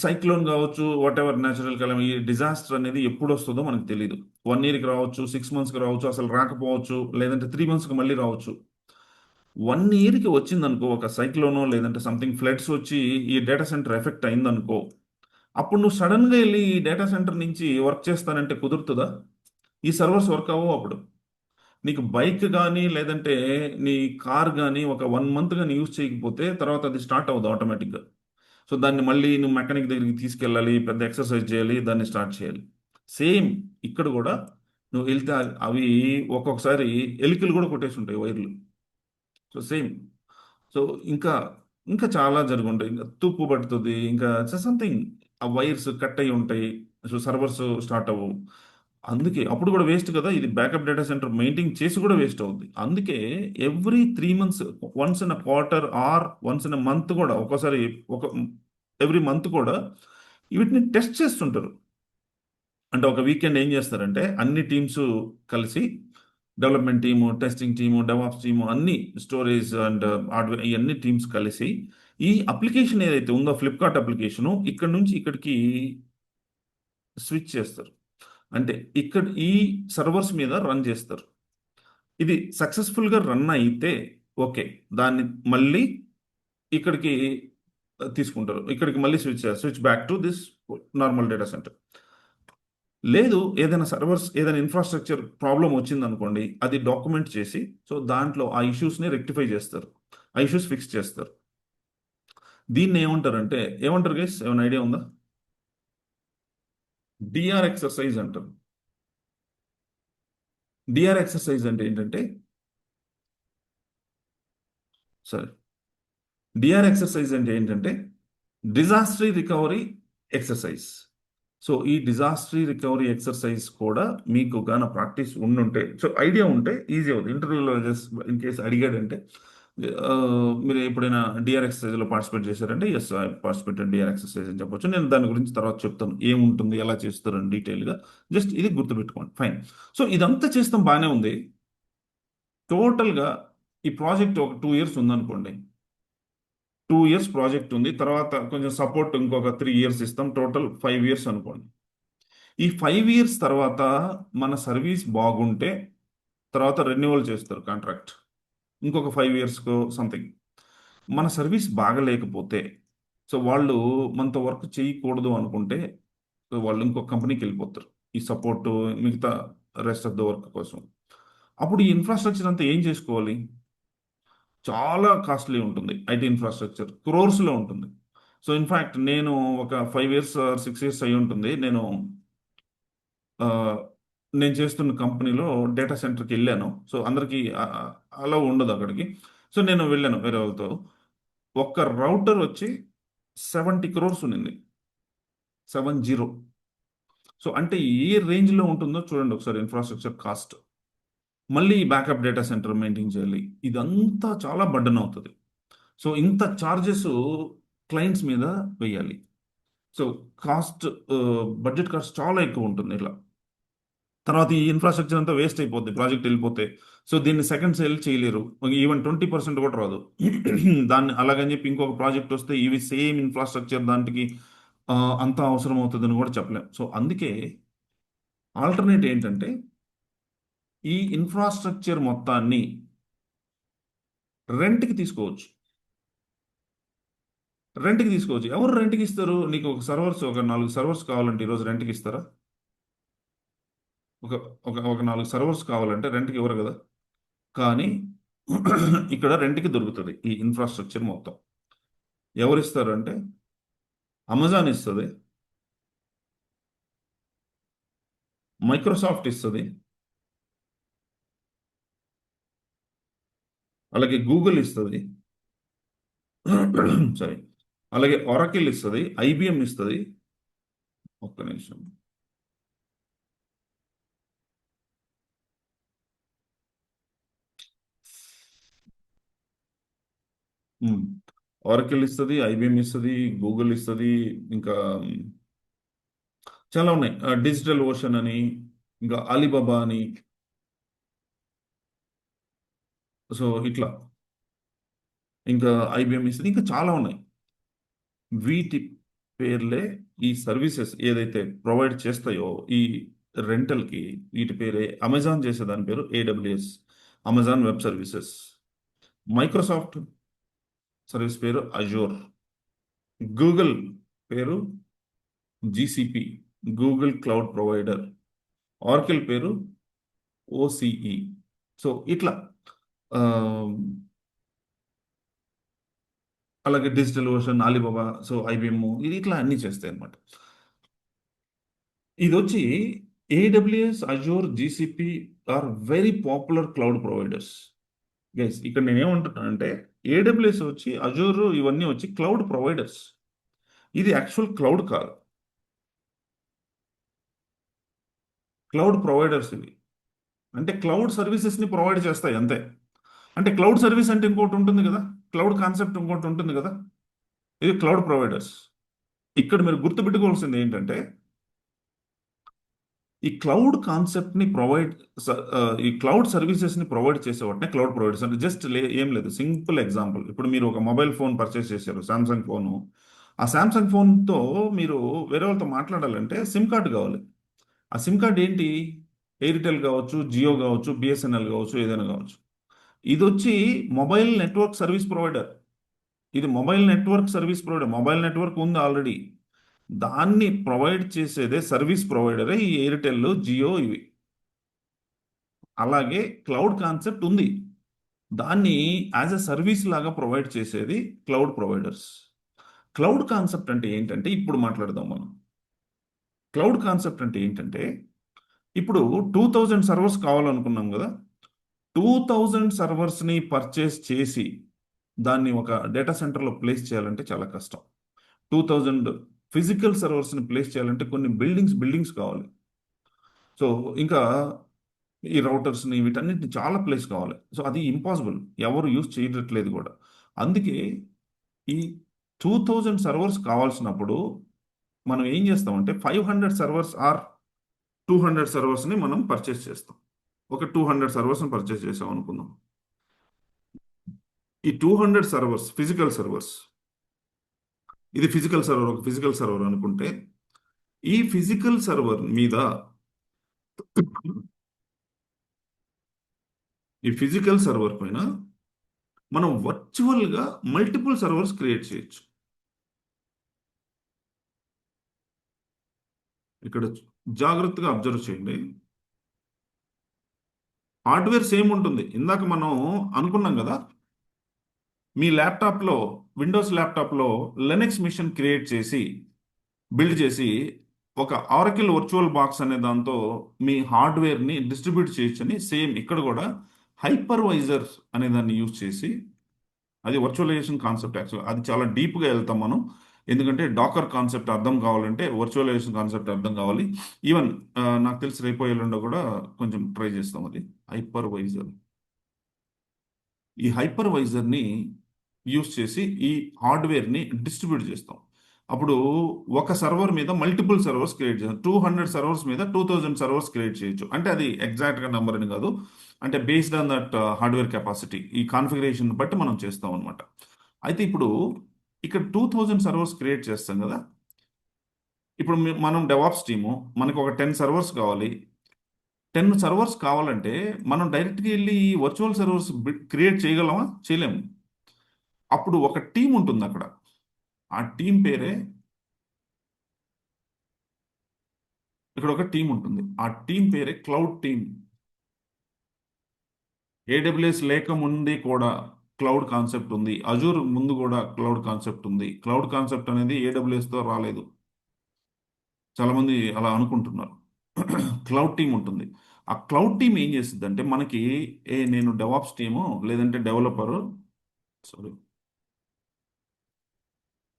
[SPEAKER 1] సైక్లోన్ కావచ్చు, వాట్ ఎవర్ న్యాచురల్ కలం, ఈ డిజాస్టర్ అనేది ఎప్పుడు వస్తుందో మనకు తెలియదు. 1 ఇయర్కి రావచ్చు, 6 మంత్స్కి రావచ్చు, అసలు రాకపోవచ్చు, లేదంటే 3 మంత్స్కి మళ్ళీ రావచ్చు. 1 ఇయర్కి వచ్చిందనుకో ఒక సైక్లోనో, లేదంటే సంథింగ్ ఫ్లడ్స్ వచ్చి ఈ డేటా సెంటర్ ఎఫెక్ట్ అయిందనుకో, అప్పుడు నువ్వు సడన్గా వెళ్ళి ఈ డేటా సెంటర్ నుంచి వర్క్ చేస్తానంటే కుదురుతుందా? ఈ సర్వర్స్ వర్క్ అవ్వవు అప్పుడు. నీకు బైక్ కానీ, లేదంటే నీ కార్ కానీ ఒక 1 మంత్ కానీ యూజ్ చేయకపోతే తర్వాత అది స్టార్ట్ అవ్వదు ఆటోమేటిక్గా. సో దాన్ని మళ్ళీ నువ్వు మెకానిక్ దగ్గరికి తీసుకెళ్ళాలి, పెద్ద ఎక్సర్సైజ్ చేయాలి, దాన్ని స్టార్ట్ చేయాలి. సేమ్ ఇక్కడ కూడా నువ్వు వెళ్తే అవి ఒక్కొక్కసారి ఎలికలు కూడా కొట్టేసి ఉంటాయి వైర్లు. So same. సో ఇంకా ఇంకా చాలా జరుగుంటాయి. ఇంకా తుప్పు పడుతుంది, ఇంకా సంథింగ్, ఆ వైర్స్ కట్ అయి ఉంటాయి, సో సర్వర్స్ స్టార్ట్ అవ్వవు. అందుకే అప్పుడు కూడా వేస్ట్ కదా, ఇది బ్యాకప్ డేటా సెంటర్ మెయింటైన్ చేసి కూడా వేస్ట్ అవుతుంది. అందుకే every 3 months, once in a quarter are once in a month కూడా, ఒక్కోసారి ఒక ఎవ్రీ మంత్ కూడా వీటిని టెస్ట్ చేస్తుంటారు. అంటే ఒక వీకెండ్ ఏం చేస్తారంటే అన్ని టీమ్స్ కలిసి, development team, testing team, DevOps team, అన్ని స్టోరేజ్ అండ్ హార్డ్వేర్, ఇవన్నీ టీమ్స్ కలిసి ఈ అప్లికేషన్ ఏదైతే ఉందో ఫ్లిప్కార్ట్ అప్లికేషను ఇక్కడ నుంచి ఇక్కడికి స్విచ్ చేస్తారు. అంటే ఇక్కడ ఈ సర్వర్స్ మీద రన్ చేస్తారు. ఇది సక్సెస్ఫుల్గా రన్ అయితే ఓకే, దాన్ని మళ్ళీ ఇక్కడికి తీసుకుంటారు, ఇక్కడికి మళ్ళీ switch back to this normal data centre. లేదు, ఏదైనా సర్వర్స్, ఏదైనా ఇన్ఫ్రాస్ట్రక్చర్ ప్రాబ్లం వచ్చింది అనుకోండి, అది డాక్యుమెంట్ చేసి, సో దాంట్లో ఆ ఇష్యూస్ని రెక్టిఫై చేస్తారు, ఆ ఇష్యూస్ ఫిక్స్ చేస్తారు. దీన్ని ఏమంటారంటే, ఏమంటారు గైస్, ఏమైనా ఐడియా ఉందా? డిఆర్ ఎక్సర్సైజ్ అంటారు. డిఆర్ ఎక్సర్సైజ్ అంటే ఏంటంటే, సరే, డిఆర్ ఎక్సర్సైజ్ అంటే ఏంటంటే డిజాస్టరీ రికవరీ ఎక్సర్సైజ్. సో ఈ డిజాస్టరీ రికవరీ ఎక్సర్సైజ్ కూడా మీకు గాన ప్రాక్టీస్ ఉండుంటే, సో ఐడియా ఉంటే ఈజీ అవుతుంది. ఇంటర్వ్యూలో జస్ట్ ఇన్ కేసు అడిగాడంటే, ఆ, మీరు ఎప్పుడైనా డిఆర్ ఎక్సర్సైజ్లో పార్టిసిపేట్ చేశారంటే yes I participated DR exercise అని చెప్పొచ్చు. నేను దాని గురించి తర్వాత చెప్తాను, ఏముంటుంది, ఎలా చేస్తారని డీటెయిల్గా. జస్ట్ ఇది గుర్తుపెట్టుకోండి, ఫైన్. సో ఇదంతా చేస్తాం, బాగానే ఉంది. టోటల్గా ఈ ప్రాజెక్ట్ ఒక 2 ఇయర్స్ ఉందనుకోండి, 2 ఇయర్స్ ప్రాజెక్ట్ ఉంది, తర్వాత కొంచెం సపోర్ట్ ఇంకొక 3 ఇయర్స్ ఇస్తాం, టోటల్ 5 ఇయర్స్ అనుకోండి. ఈ 5 ఇయర్స్ తర్వాత మన సర్వీస్ బాగుంటే తర్వాత రెన్యువల్ చేస్తారు కాంట్రాక్ట్, ఇంకొక 5 ఇయర్స్కో సంథింగ్. మన సర్వీస్ బాగలేకపోతే, సో వాళ్ళు మనతో వర్క్ చేయకూడదు అనుకుంటే, సో వాళ్ళు ఇంకొక కంపెనీకి వెళ్ళిపోతారు ఈ సపోర్ట్, మిగతా రెస్ట్ ఆఫ్ ద వర్క్ కోసం. అప్పుడు ఈ ఇన్ఫ్రాస్ట్రక్చర్ అంతా ఏం చేసుకోవాలి? చాలా కాస్ట్లీ ఉంటుంది. ఐటీ ఇన్ఫ్రాస్ట్రక్చర్ క్రోర్స్లో ఉంటుంది. సో ఇన్ఫ్యాక్ట్ నేను ఒక 5 ఇయర్స్ 6 ఇయర్స్ అయి ఉంటుంది, ఆ, నేను చేస్తున్న కంపెనీలో డేటా సెంటర్కి వెళ్ళాను. సో అందరికీ అలా ఉండదు అక్కడికి. సో నేను వెళ్ళాను వేరే వాళ్ళతో. ఒక్క రౌటర్ వచ్చి 70 crores ఉన్నింది, 70. సో అంటే ఏ రేంజ్లో ఉంటుందో చూడండి ఒకసారి ఇన్ఫ్రాస్ట్రక్చర్ కాస్ట్. మళ్ళీ బ్యాకప్ డేటా సెంటర్ మెయింటైన్ చేయాలి, ఇదంతా చాలా బర్డన్ అవుతుంది. సో ఇంత చార్జెస్ క్లయింట్స్ మీద వేయాలి. సో కాస్ట్, బడ్జెట్ కాస్ట్ చాలా ఎక్కువ ఉంటుంది ఇలా. తర్వాత ఈ ఇన్ఫ్రాస్ట్రక్చర్ అంతా వేస్ట్ అయిపోద్ది ప్రాజెక్ట్ వెళ్ళిపోతే. సో దీన్ని సెకండ్ సేల్ చేయలేరు, ఈవెన్ 20% కూడా రాదు. దాన్ని అలాగని చెప్పి ఇంకొక ప్రాజెక్ట్ వస్తే ఇవి సేమ్ ఇన్ఫ్రాస్ట్రక్చర్ దానికి అంత అవసరం అవుతుందని కూడా చెప్పలేం. సో అందుకే ఆల్టర్నేట్ ఏంటంటే ఈ ఇన్ఫ్రాస్ట్రక్చర్ మొత్తాన్ని రెంట్కి తీసుకోవచ్చు. రెంట్కి తీసుకోవచ్చు. ఎవరు రెంట్కి ఇస్తారు? నీకు ఒక 4 సర్వర్స్ కావాలంటే ఈరోజు రెంట్కి ఇస్తారా? ఒక ఒక ఒక 4 సర్వర్స్ కావాలంటే రెంట్కి ఇవ్వరు కదా. కానీ ఇక్కడ రెంట్కి దొరుకుతుంది ఈ ఇన్ఫ్రాస్ట్రక్చర్ మొత్తం. ఎవరు ఇస్తారు అంటే అమెజాన్ ఇస్తుంది, మైక్రోసాఫ్ట్ ఇస్తుంది, అలాగే గూగుల్ ఇస్తుంది, సారీ, అలాగే ఒరాకిల్ ఇస్తుంది, ఐబిఎం ఇస్తుంది. ఒక్క నిమిషం. ఒరాకిల్ ఇస్తుంది, ఐబిఎం ఇస్తుంది, గూగుల్ ఇస్తుంది, ఇంకా చాలా ఉన్నాయి. డిజిటల్ ఓషన్ అని, ఇంకా అలీబాబా అని. సో ఇట్లా ఇంకా ఐబిఎం ఇస్తుంది, ఇంకా చాలా ఉన్నాయి. వీటి పేర్లే ఈ సర్వీసెస్ ఏదైతే ప్రొవైడ్ చేస్తాయో ఈ రెంటల్కి, వీటి పేరే. అమెజాన్ చేసే దాని పేరు AWS, Amazon Web Services. Microsoft service పేరు అజూర్. గూగుల్ పేరు GCP, Google cloud provider. Oracle పేరు ఓసిఈ. సో ఇట్లా ఆ, అలాగే Digital Ocean, Alibaba, so IBM, ఇది ఇట్లా అన్ని చేస్తాయి అనమాట. ఇది వచ్చి AWS, Azure, GCP are very popular cloud providers. Guys ఇక్కడ నేను ఏమంటున్నానంటే ఏడబ్ల్యూఎస్ వచ్చి, అజూర్, ఇవన్నీ వచ్చి క్లౌడ్ ప్రొవైడర్స్. ఇది యాక్చువల్ క్లౌడ్ కాదు, క్లౌడ్ ప్రొవైడర్స్ ఇవి. అంటే క్లౌడ్ సర్వీసెస్ని ప్రొవైడ్ చేస్తాయి అంతే. అంటే క్లౌడ్ సర్వీస్ అంటే ఇంకోటి ఉంటుంది కదా, క్లౌడ్ కాన్సెప్ట్ ఇంకోటి ఉంటుంది కదా. ఇది క్లౌడ్ ప్రొవైడర్స్. ఇక్కడ మీరు గుర్తుపెట్టుకోవాల్సింది ఏంటంటే ఈ క్లౌడ్ కాన్సెప్ట్ని ప్రొవైడ్, ఈ క్లౌడ్ సర్వీసెస్ని ప్రొవైడ్ చేసే వాటిని క్లౌడ్ ప్రొవైడర్స్ అంటే. జస్ట్ ఏం లేదు, సింపుల్ ఎగ్జాంపుల్. ఇప్పుడు మీరు ఒక మొబైల్ ఫోన్ పర్చేస్ చేశారు, సామ్సంగ్ ఫోను. ఆ సామ్సంగ్ ఫోన్తో మీరు వేరే వాళ్ళతో మాట్లాడాలంటే సిమ్ కార్డు కావాలి. ఆ సిమ్ కార్డ్ ఏంటి? ఎయిర్టెల్ కావచ్చు, జియో కావచ్చు, బిఎస్ఎన్ఎల్ కావచ్చు, ఏదైనా కావచ్చు. ఇది వచ్చి మొబైల్ నెట్వర్క్ సర్వీస్ ప్రొవైడర్. ఇది mobile network service provider. Mobile network ఉంది ఆల్రెడీ, దాన్ని ప్రొవైడ్ చేసేదే సర్వీస్ ప్రొవైడరే ఈ ఎయిర్టెల్, జియో, ఇవి. అలాగే క్లౌడ్ కాన్సెప్ట్ ఉంది, దాన్ని యాజ్ ఎ సర్వీస్ లాగా ప్రొవైడ్ చేసేది క్లౌడ్ ప్రొవైడర్స్. క్లౌడ్ కాన్సెప్ట్ అంటే ఏంటంటే ఇప్పుడు మాట్లాడదాం మనం. క్లౌడ్ కాన్సెప్ట్ అంటే ఏంటంటే ఇప్పుడు 2000 సర్వర్స్ కావాలనుకున్నాం కదా. 2000 సర్వర్స్ని పర్చేస్ చేసి దాన్ని ఒక డేటా సెంటర్లో ప్లేస్ చేయాలంటే చాలా కష్టం. 2000 ఫిజికల్ సర్వర్స్ని ప్లేస్ చేయాలంటే కొన్ని బిల్డింగ్స్ కావాలి. సో ఇంకా ఈ రౌటర్స్ని, వీటన్నిటిని చాలా ప్లేస్ కావాలి. సో అది ఇంపాసిబుల్, ఎవరు యూజ్ చేయట్లేదు కూడా. అందుకే ఈ 2000 సర్వర్స్ కావాల్సినప్పుడు మనం ఏం చేస్తామంటే 500 సర్వర్స్ ఆర్ 200 సర్వర్స్ని మనం పర్చేస్ చేస్తాం. ఒక 200 సర్వర్స్ని పర్చేస్ చేసాం అనుకుందాం. ఈ 200 సర్వర్స్ ఫిజికల్ సర్వర్స్, ఇది ఫిజికల్ సర్వర్, ఒక ఫిజికల్ సర్వర్ అనుకుంటే ఈ ఫిజికల్ సర్వర్ మీద ఈ ఫిజికల్ సర్వర్ పైన మనం వర్చువల్గా మల్టిపుల్ సర్వర్స్ క్రియేట్ చేయొచ్చు. ఇక్కడ జాగ్రత్తగా అబ్జర్వ్ చేయండి. హార్డ్వేర్ సేమ్ ఉంటుంది. ఇందాక మనం అనుకున్నాం కదా, మీ ల్యాప్టాప్లో, విండోస్ ల్యాప్టాప్లో లెనెక్స్ మిషన్ క్రియేట్ చేసి, బిల్డ్ చేసి, ఒక ఆరకిల్ వర్చువల్ బాక్స్ అనే దాంతో మీ హార్డ్వేర్ని డిస్ట్రిబ్యూట్ చేయొచ్చని, సేమ్ ఇక్కడ కూడా హైపర్వైజర్ అనే దాన్ని యూజ్ చేసి, అది వర్చువలైజేషన్ కాన్సెప్ట్. యాక్చువల్ అది చాలా డీప్గా వెళ్తాం మనం, ఎందుకంటే డాకర్ కాన్సెప్ట్ అర్థం కావాలంటే వర్చువలైజేషన్ కాన్సెప్ట్ అర్థం కావాలి. ఈవెన్ నాకు తెలిసి రేపో ఎల్లుండో కూడా కొంచెం ట్రై చేస్తాం అది హైపర్వైజర్. ఈ హైపర్వైజర్ని యూజ్ చేసి ఈ హార్డ్వేర్ని డిస్ట్రిబ్యూట్ చేస్తాం. అప్పుడు ఒక సర్వర్ మీద మల్టిపుల్ సర్వర్స్ క్రియేట్ చేయాలి. 200 సర్వర్స్ మీద 2000 సర్వర్స్ క్రియేట్ చేయొచ్చు. అంటే అది ఎగ్జాక్ట్గా నెంబర్ అని కాదు, అంటే based on that hardware capacity, ఈ కాన్ఫిగరేషన్ బట్టి మనం చేస్తాం అనమాట. అయితే ఇప్పుడు ఇక్కడ 2000 సర్వర్స్ క్రియేట్ చేస్తాం కదా. ఇప్పుడు మనం డెవాప్స్ టీము, మనకు ఒక 10 సర్వర్స్ కావాలి. 10 సర్వర్స్ కావాలంటే మనం డైరెక్ట్గా వెళ్ళి ఈ వర్చువల్ సర్వర్స్ క్రియేట్ చేయగలమా? చేయలేము. అప్పుడు ఒక టీం ఉంటుంది అక్కడ. ఆ టీం పేరే, ఇక్కడ ఒక టీం ఉంటుంది. ఆ టీం పేరే క్లౌడ్ టీం. ఏడబ్ల్యూఎస్ లేక ముందే కూడా క్లౌడ్ కాన్సెప్ట్ ఉంది. అజూర్ ముందు కూడా క్లౌడ్ కాన్సెప్ట్ ఉంది. క్లౌడ్ కాన్సెప్ట్ అనేది ఏడబ్ల్యూఎస్తో రాలేదు. చాలామంది అలా అనుకుంటున్నారు. క్లౌడ్ టీం ఉంటుంది. ఆ క్లౌడ్ టీం ఏం చేస్తుంది అంటే మనకి, నేను డెవాప్స్ టీము లేదంటే డెవలపరు, సారీ,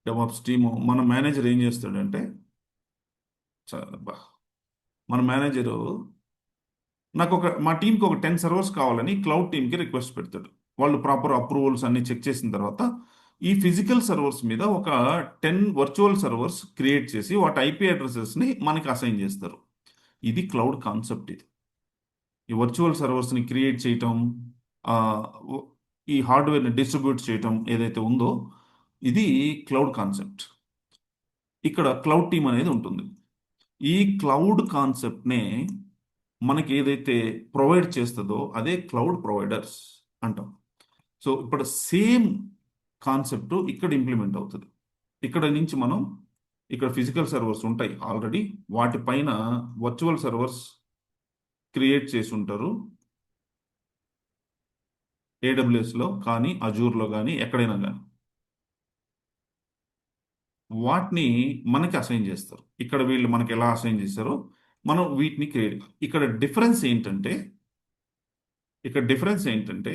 [SPEAKER 1] డెవాప్స్ టీము, మన మేనేజర్ ఏం చేస్తాడంటే, బా, మన మేనేజరు మా టీంకి ఒక 10 సర్వర్స్ కావాలని క్లౌడ్ టీంకి రిక్వెస్ట్ పెడతాడు. వాళ్ళు ప్రాపర్ అప్రూవల్స్ అన్ని చెక్ చేసిన తర్వాత ఈ ఫిజికల్ సర్వర్స్ మీద ఒక 10 వర్చువల్ సర్వర్స్ క్రియేట్ చేసి వాటి ఐపీ అడ్రసెస్ని మనకి అసైన్ చేస్తారు. ఇది క్లౌడ్ కాన్సెప్ట్. ఇది ఈ వర్చువల్ సర్వర్స్ని క్రియేట్ చేయటం, ఆ, వ- ఈ హార్డ్వేర్ని డిస్ట్రిబ్యూట్ చేయటం ఏదైతే ఉందో, ఇది క్లౌడ్ కాన్సెప్ట్. ఇక్కడ క్లౌడ్ టీమ్ అనేది ఉంటుంది. ఈ క్లౌడ్ కాన్సెప్ట్నే మనకి ఏదైతే ప్రొవైడ్ చేస్తుందో అదే క్లౌడ్ ప్రొవైడర్స్ అంటాం. సో ఇప్పుడు సేమ్ కాన్సెప్ట్ ఇక్కడ ఇంప్లిమెంట్ అవుతుంది. ఇక్కడ నుంచి మనం, ఇక్కడ ఫిజికల్ సర్వర్స్ ఉంటాయి ఆల్రెడీ, వాటిపైన వర్చువల్ సర్వర్స్ క్రియేట్ చేసి ఉంటారు. ఏడబ్ల్యూఎస్లో కానీ అజూర్లో కానీ ఎక్కడైనా కానీ వాటిని మనకి అసైన్ చేస్తారు. ఇక్కడ వీళ్ళు మనకి ఎలా అసైన్ చేస్తారో మనం వీటిని క్రియేట్. ఇక్కడ డిఫరెన్స్ ఏంటంటే, ఇక్కడ డిఫరెన్స్ ఏంటంటే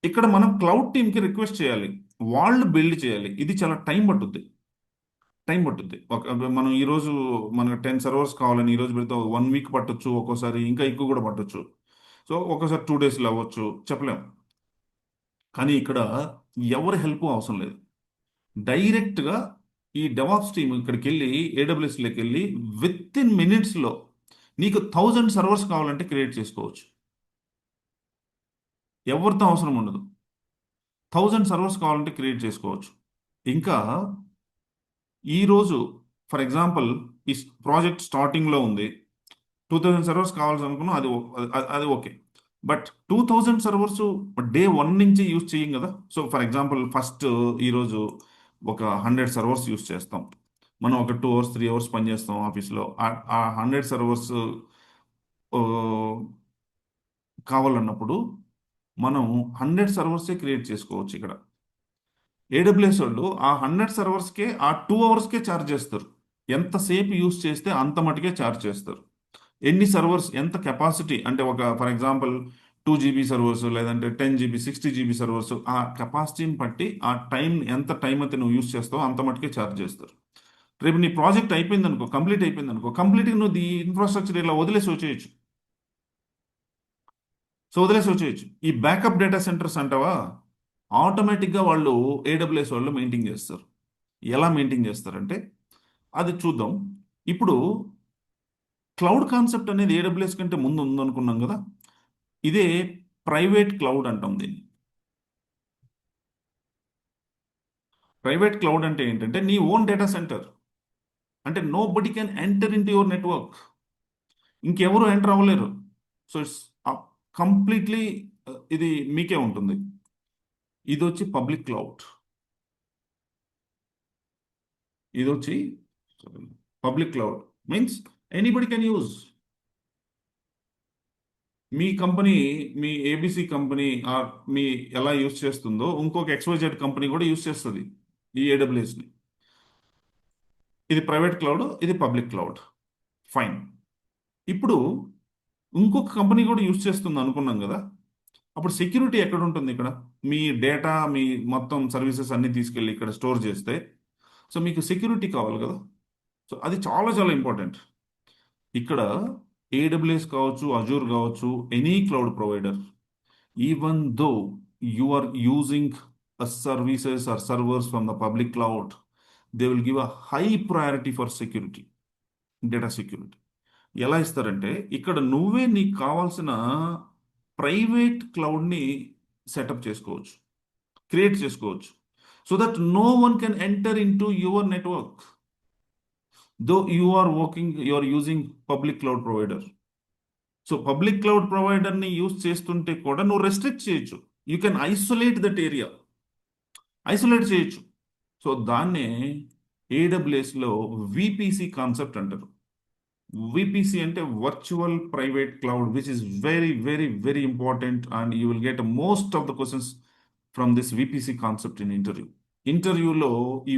[SPEAKER 1] ఇక్కడ మనం క్లౌడ్ టీమ్కి రిక్వెస్ట్ చేయాలి, వాళ్ళు బిల్డ్ చేయాలి. ఇది చాలా టైం పట్టుద్ది. మనం ఈరోజు మనకు 10 సర్వర్స్ కావాలని ఈరోజు పెడితే 1 వీక్ పట్టొచ్చు, ఒక్కోసారి ఇంకా ఎక్కువ కూడా పట్టొచ్చు. సో ఒక్కోసారి 2 డేస్లో అవ్వచ్చు, చెప్పలేం. కానీ ఇక్కడ ఎవరి హెల్ప్ అవసరం లేదు. డైరెక్ట్గా ఈ డెవాప్స్ టీమ్ ఇక్కడికి వెళ్ళి ఏడబ్ల్యూఎస్లోకి వెళ్ళి విత్ ఇన్ మినిట్స్లో నీకు 1000 సర్వర్స్ కావాలంటే క్రియేట్ చేసుకోవచ్చు. ఎవరితో అవసరం ఉండదు. 1000 సర్వర్స్ కావాలంటే క్రియేట్ చేసుకోవచ్చు. ఇంకా ఈరోజు ఫర్ ఎగ్జాంపుల్ ఈ ప్రాజెక్ట్ స్టార్టింగ్లో ఉంది, 2000 సర్వర్స్ కావాల్సి అనుకున్నాం, అది ఓకే. బట్ 2000 సర్వర్స్ డే 1 నుంచి యూజ్ చేయం కదా. సో ఫర్ ఎగ్జాంపుల్ ఫస్ట్ ఈరోజు ఒక 100 సర్వర్స్ యూజ్ చేస్తాం. మనం ఒక 2 అవర్స్ 3 అవర్స్ పనిచేస్తాం ఆఫీస్లో. ఆ 100 సర్వర్స్ కావాలన్నప్పుడు మనం 100 సర్వర్సే క్రియేట్ చేసుకోవచ్చు. ఇక్కడ ఏడబ్ల్యూఎస్ వాళ్ళు ఆ 100 సర్వర్స్కే ఆ 2 అవర్స్కే ఛార్జ్ చేస్తారు. ఎంతసేపు యూజ్ చేస్తే అంత మటుకే ఛార్జ్ చేస్తారు. ఎన్ని సర్వర్స్, ఎంత కెపాసిటీ అంటే, ఒక ఫర్ ఎగ్జాంపుల్ 2 GB సర్వర్స్ లేదంటే 10 GB 60 GB సర్వర్స్, ఆ కెపాసిటీని బట్టి ఆ టైం, ఎంత టైం అయితే నువ్వు యూజ్ చేస్తావో అంత మటుకే ఛార్జ్ చేస్తారు. రేపు నీ ప్రాజెక్ట్ అయిపోయింది అనుకో, కంప్లీట్ అయిపోయింది అనుకో, కంప్లీట్గా నువ్వు ఈ ఇన్ఫ్రాస్ట్రక్చర్ ఇలా వదిలేసి వచ్చేయచ్చు. ఈ బ్యాకప్ డేటా సెంటర్స్ అంటావా, ఆటోమేటిక్గా వాళ్ళు ఏడబ్ల్యూఎస్ వాళ్ళు మెయింటైన్ చేస్తారు. ఎలా మెయింటైన్ చేస్తారంటే అది చూద్దాం. ఇప్పుడు క్లౌడ్ కాన్సెప్ట్ అనేది ఏడబ్ల్యూఎస్ కంటే ముందు ఉందనుకున్నాం కదా. ఇదే ప్రైవేట్ క్లౌడ్ అంటాం దీన్ని. ప్రైవేట్ క్లౌడ్ అంటే ఏంటంటే నీ ఓన్ డేటా సెంటర్, అంటే nobody can enter in to your network. ఇంకెవరు ఎంటర్ అవ్వలేరు. సో ఇట్స్ కంప్లీట్లీ ఇది మీకే ఉంటుంది. ఇది వచ్చి పబ్లిక్ క్లౌడ్. ఇది వచ్చి public cloud means anybody can use. మీ కంపెనీ, మీ ఏబిసి కంపెనీ మీ ఎలా యూజ్ చేస్తుందో ఇంకొక XYZ కంపెనీ కూడా యూజ్ చేస్తుంది ఈ ఏడబ్ల్యూఎస్ని. ఇది ప్రైవేట్ క్లౌడ్, ఇది పబ్లిక్ క్లౌడ్. ఫైన్. ఇప్పుడు ఇంకొక కంపెనీ కూడా యూజ్ చేస్తుంది అనుకున్నాం కదా. అప్పుడు సెక్యూరిటీ ఎక్కడ ఉంటుంది? ఇక్కడ మీ డేటా, మీ మొత్తం సర్వీసెస్ అన్ని తీసుకెళ్ళి ఇక్కడ స్టోర్ చేస్తే, సో మీకు సెక్యూరిటీ కావాలి కదా. సో అది చాలా చాలా ఇంపార్టెంట్. ఇక్కడ ఏడబ్ల్యూఎస్ కావచ్చు, అజూర్ కావచ్చు, any cloud provider, even though you are using services or servers from the public cloud, they will give a high priority for security, data security. ఎలా ఇస్తారంటే ఇక్కడ నువ్వే నీకు కావాల్సిన ప్రైవేట్ క్లౌడ్ని సెటప్ చేసుకోవచ్చు, క్రియేట్ చేసుకోవచ్చు, so that no one can enter in to your network though you are using public cloud provider. So public cloud ప్రొవైడర్ని యూజ్ చేస్తుంటే కూడా నువ్వు రెస్ట్రిక్ట్ చేయొచ్చు, you can isolate that area, isolate చేయొచ్చు. So దాన్నే ఏడబ్ల్యూఎస్లో విపిసి కాన్సెప్ట్ అంటారు. VPC అంటే virtual private cloud, which is very very very important, and you will get most of the questions from this VPC concept in ఇంటర్వ్యూలో ఈ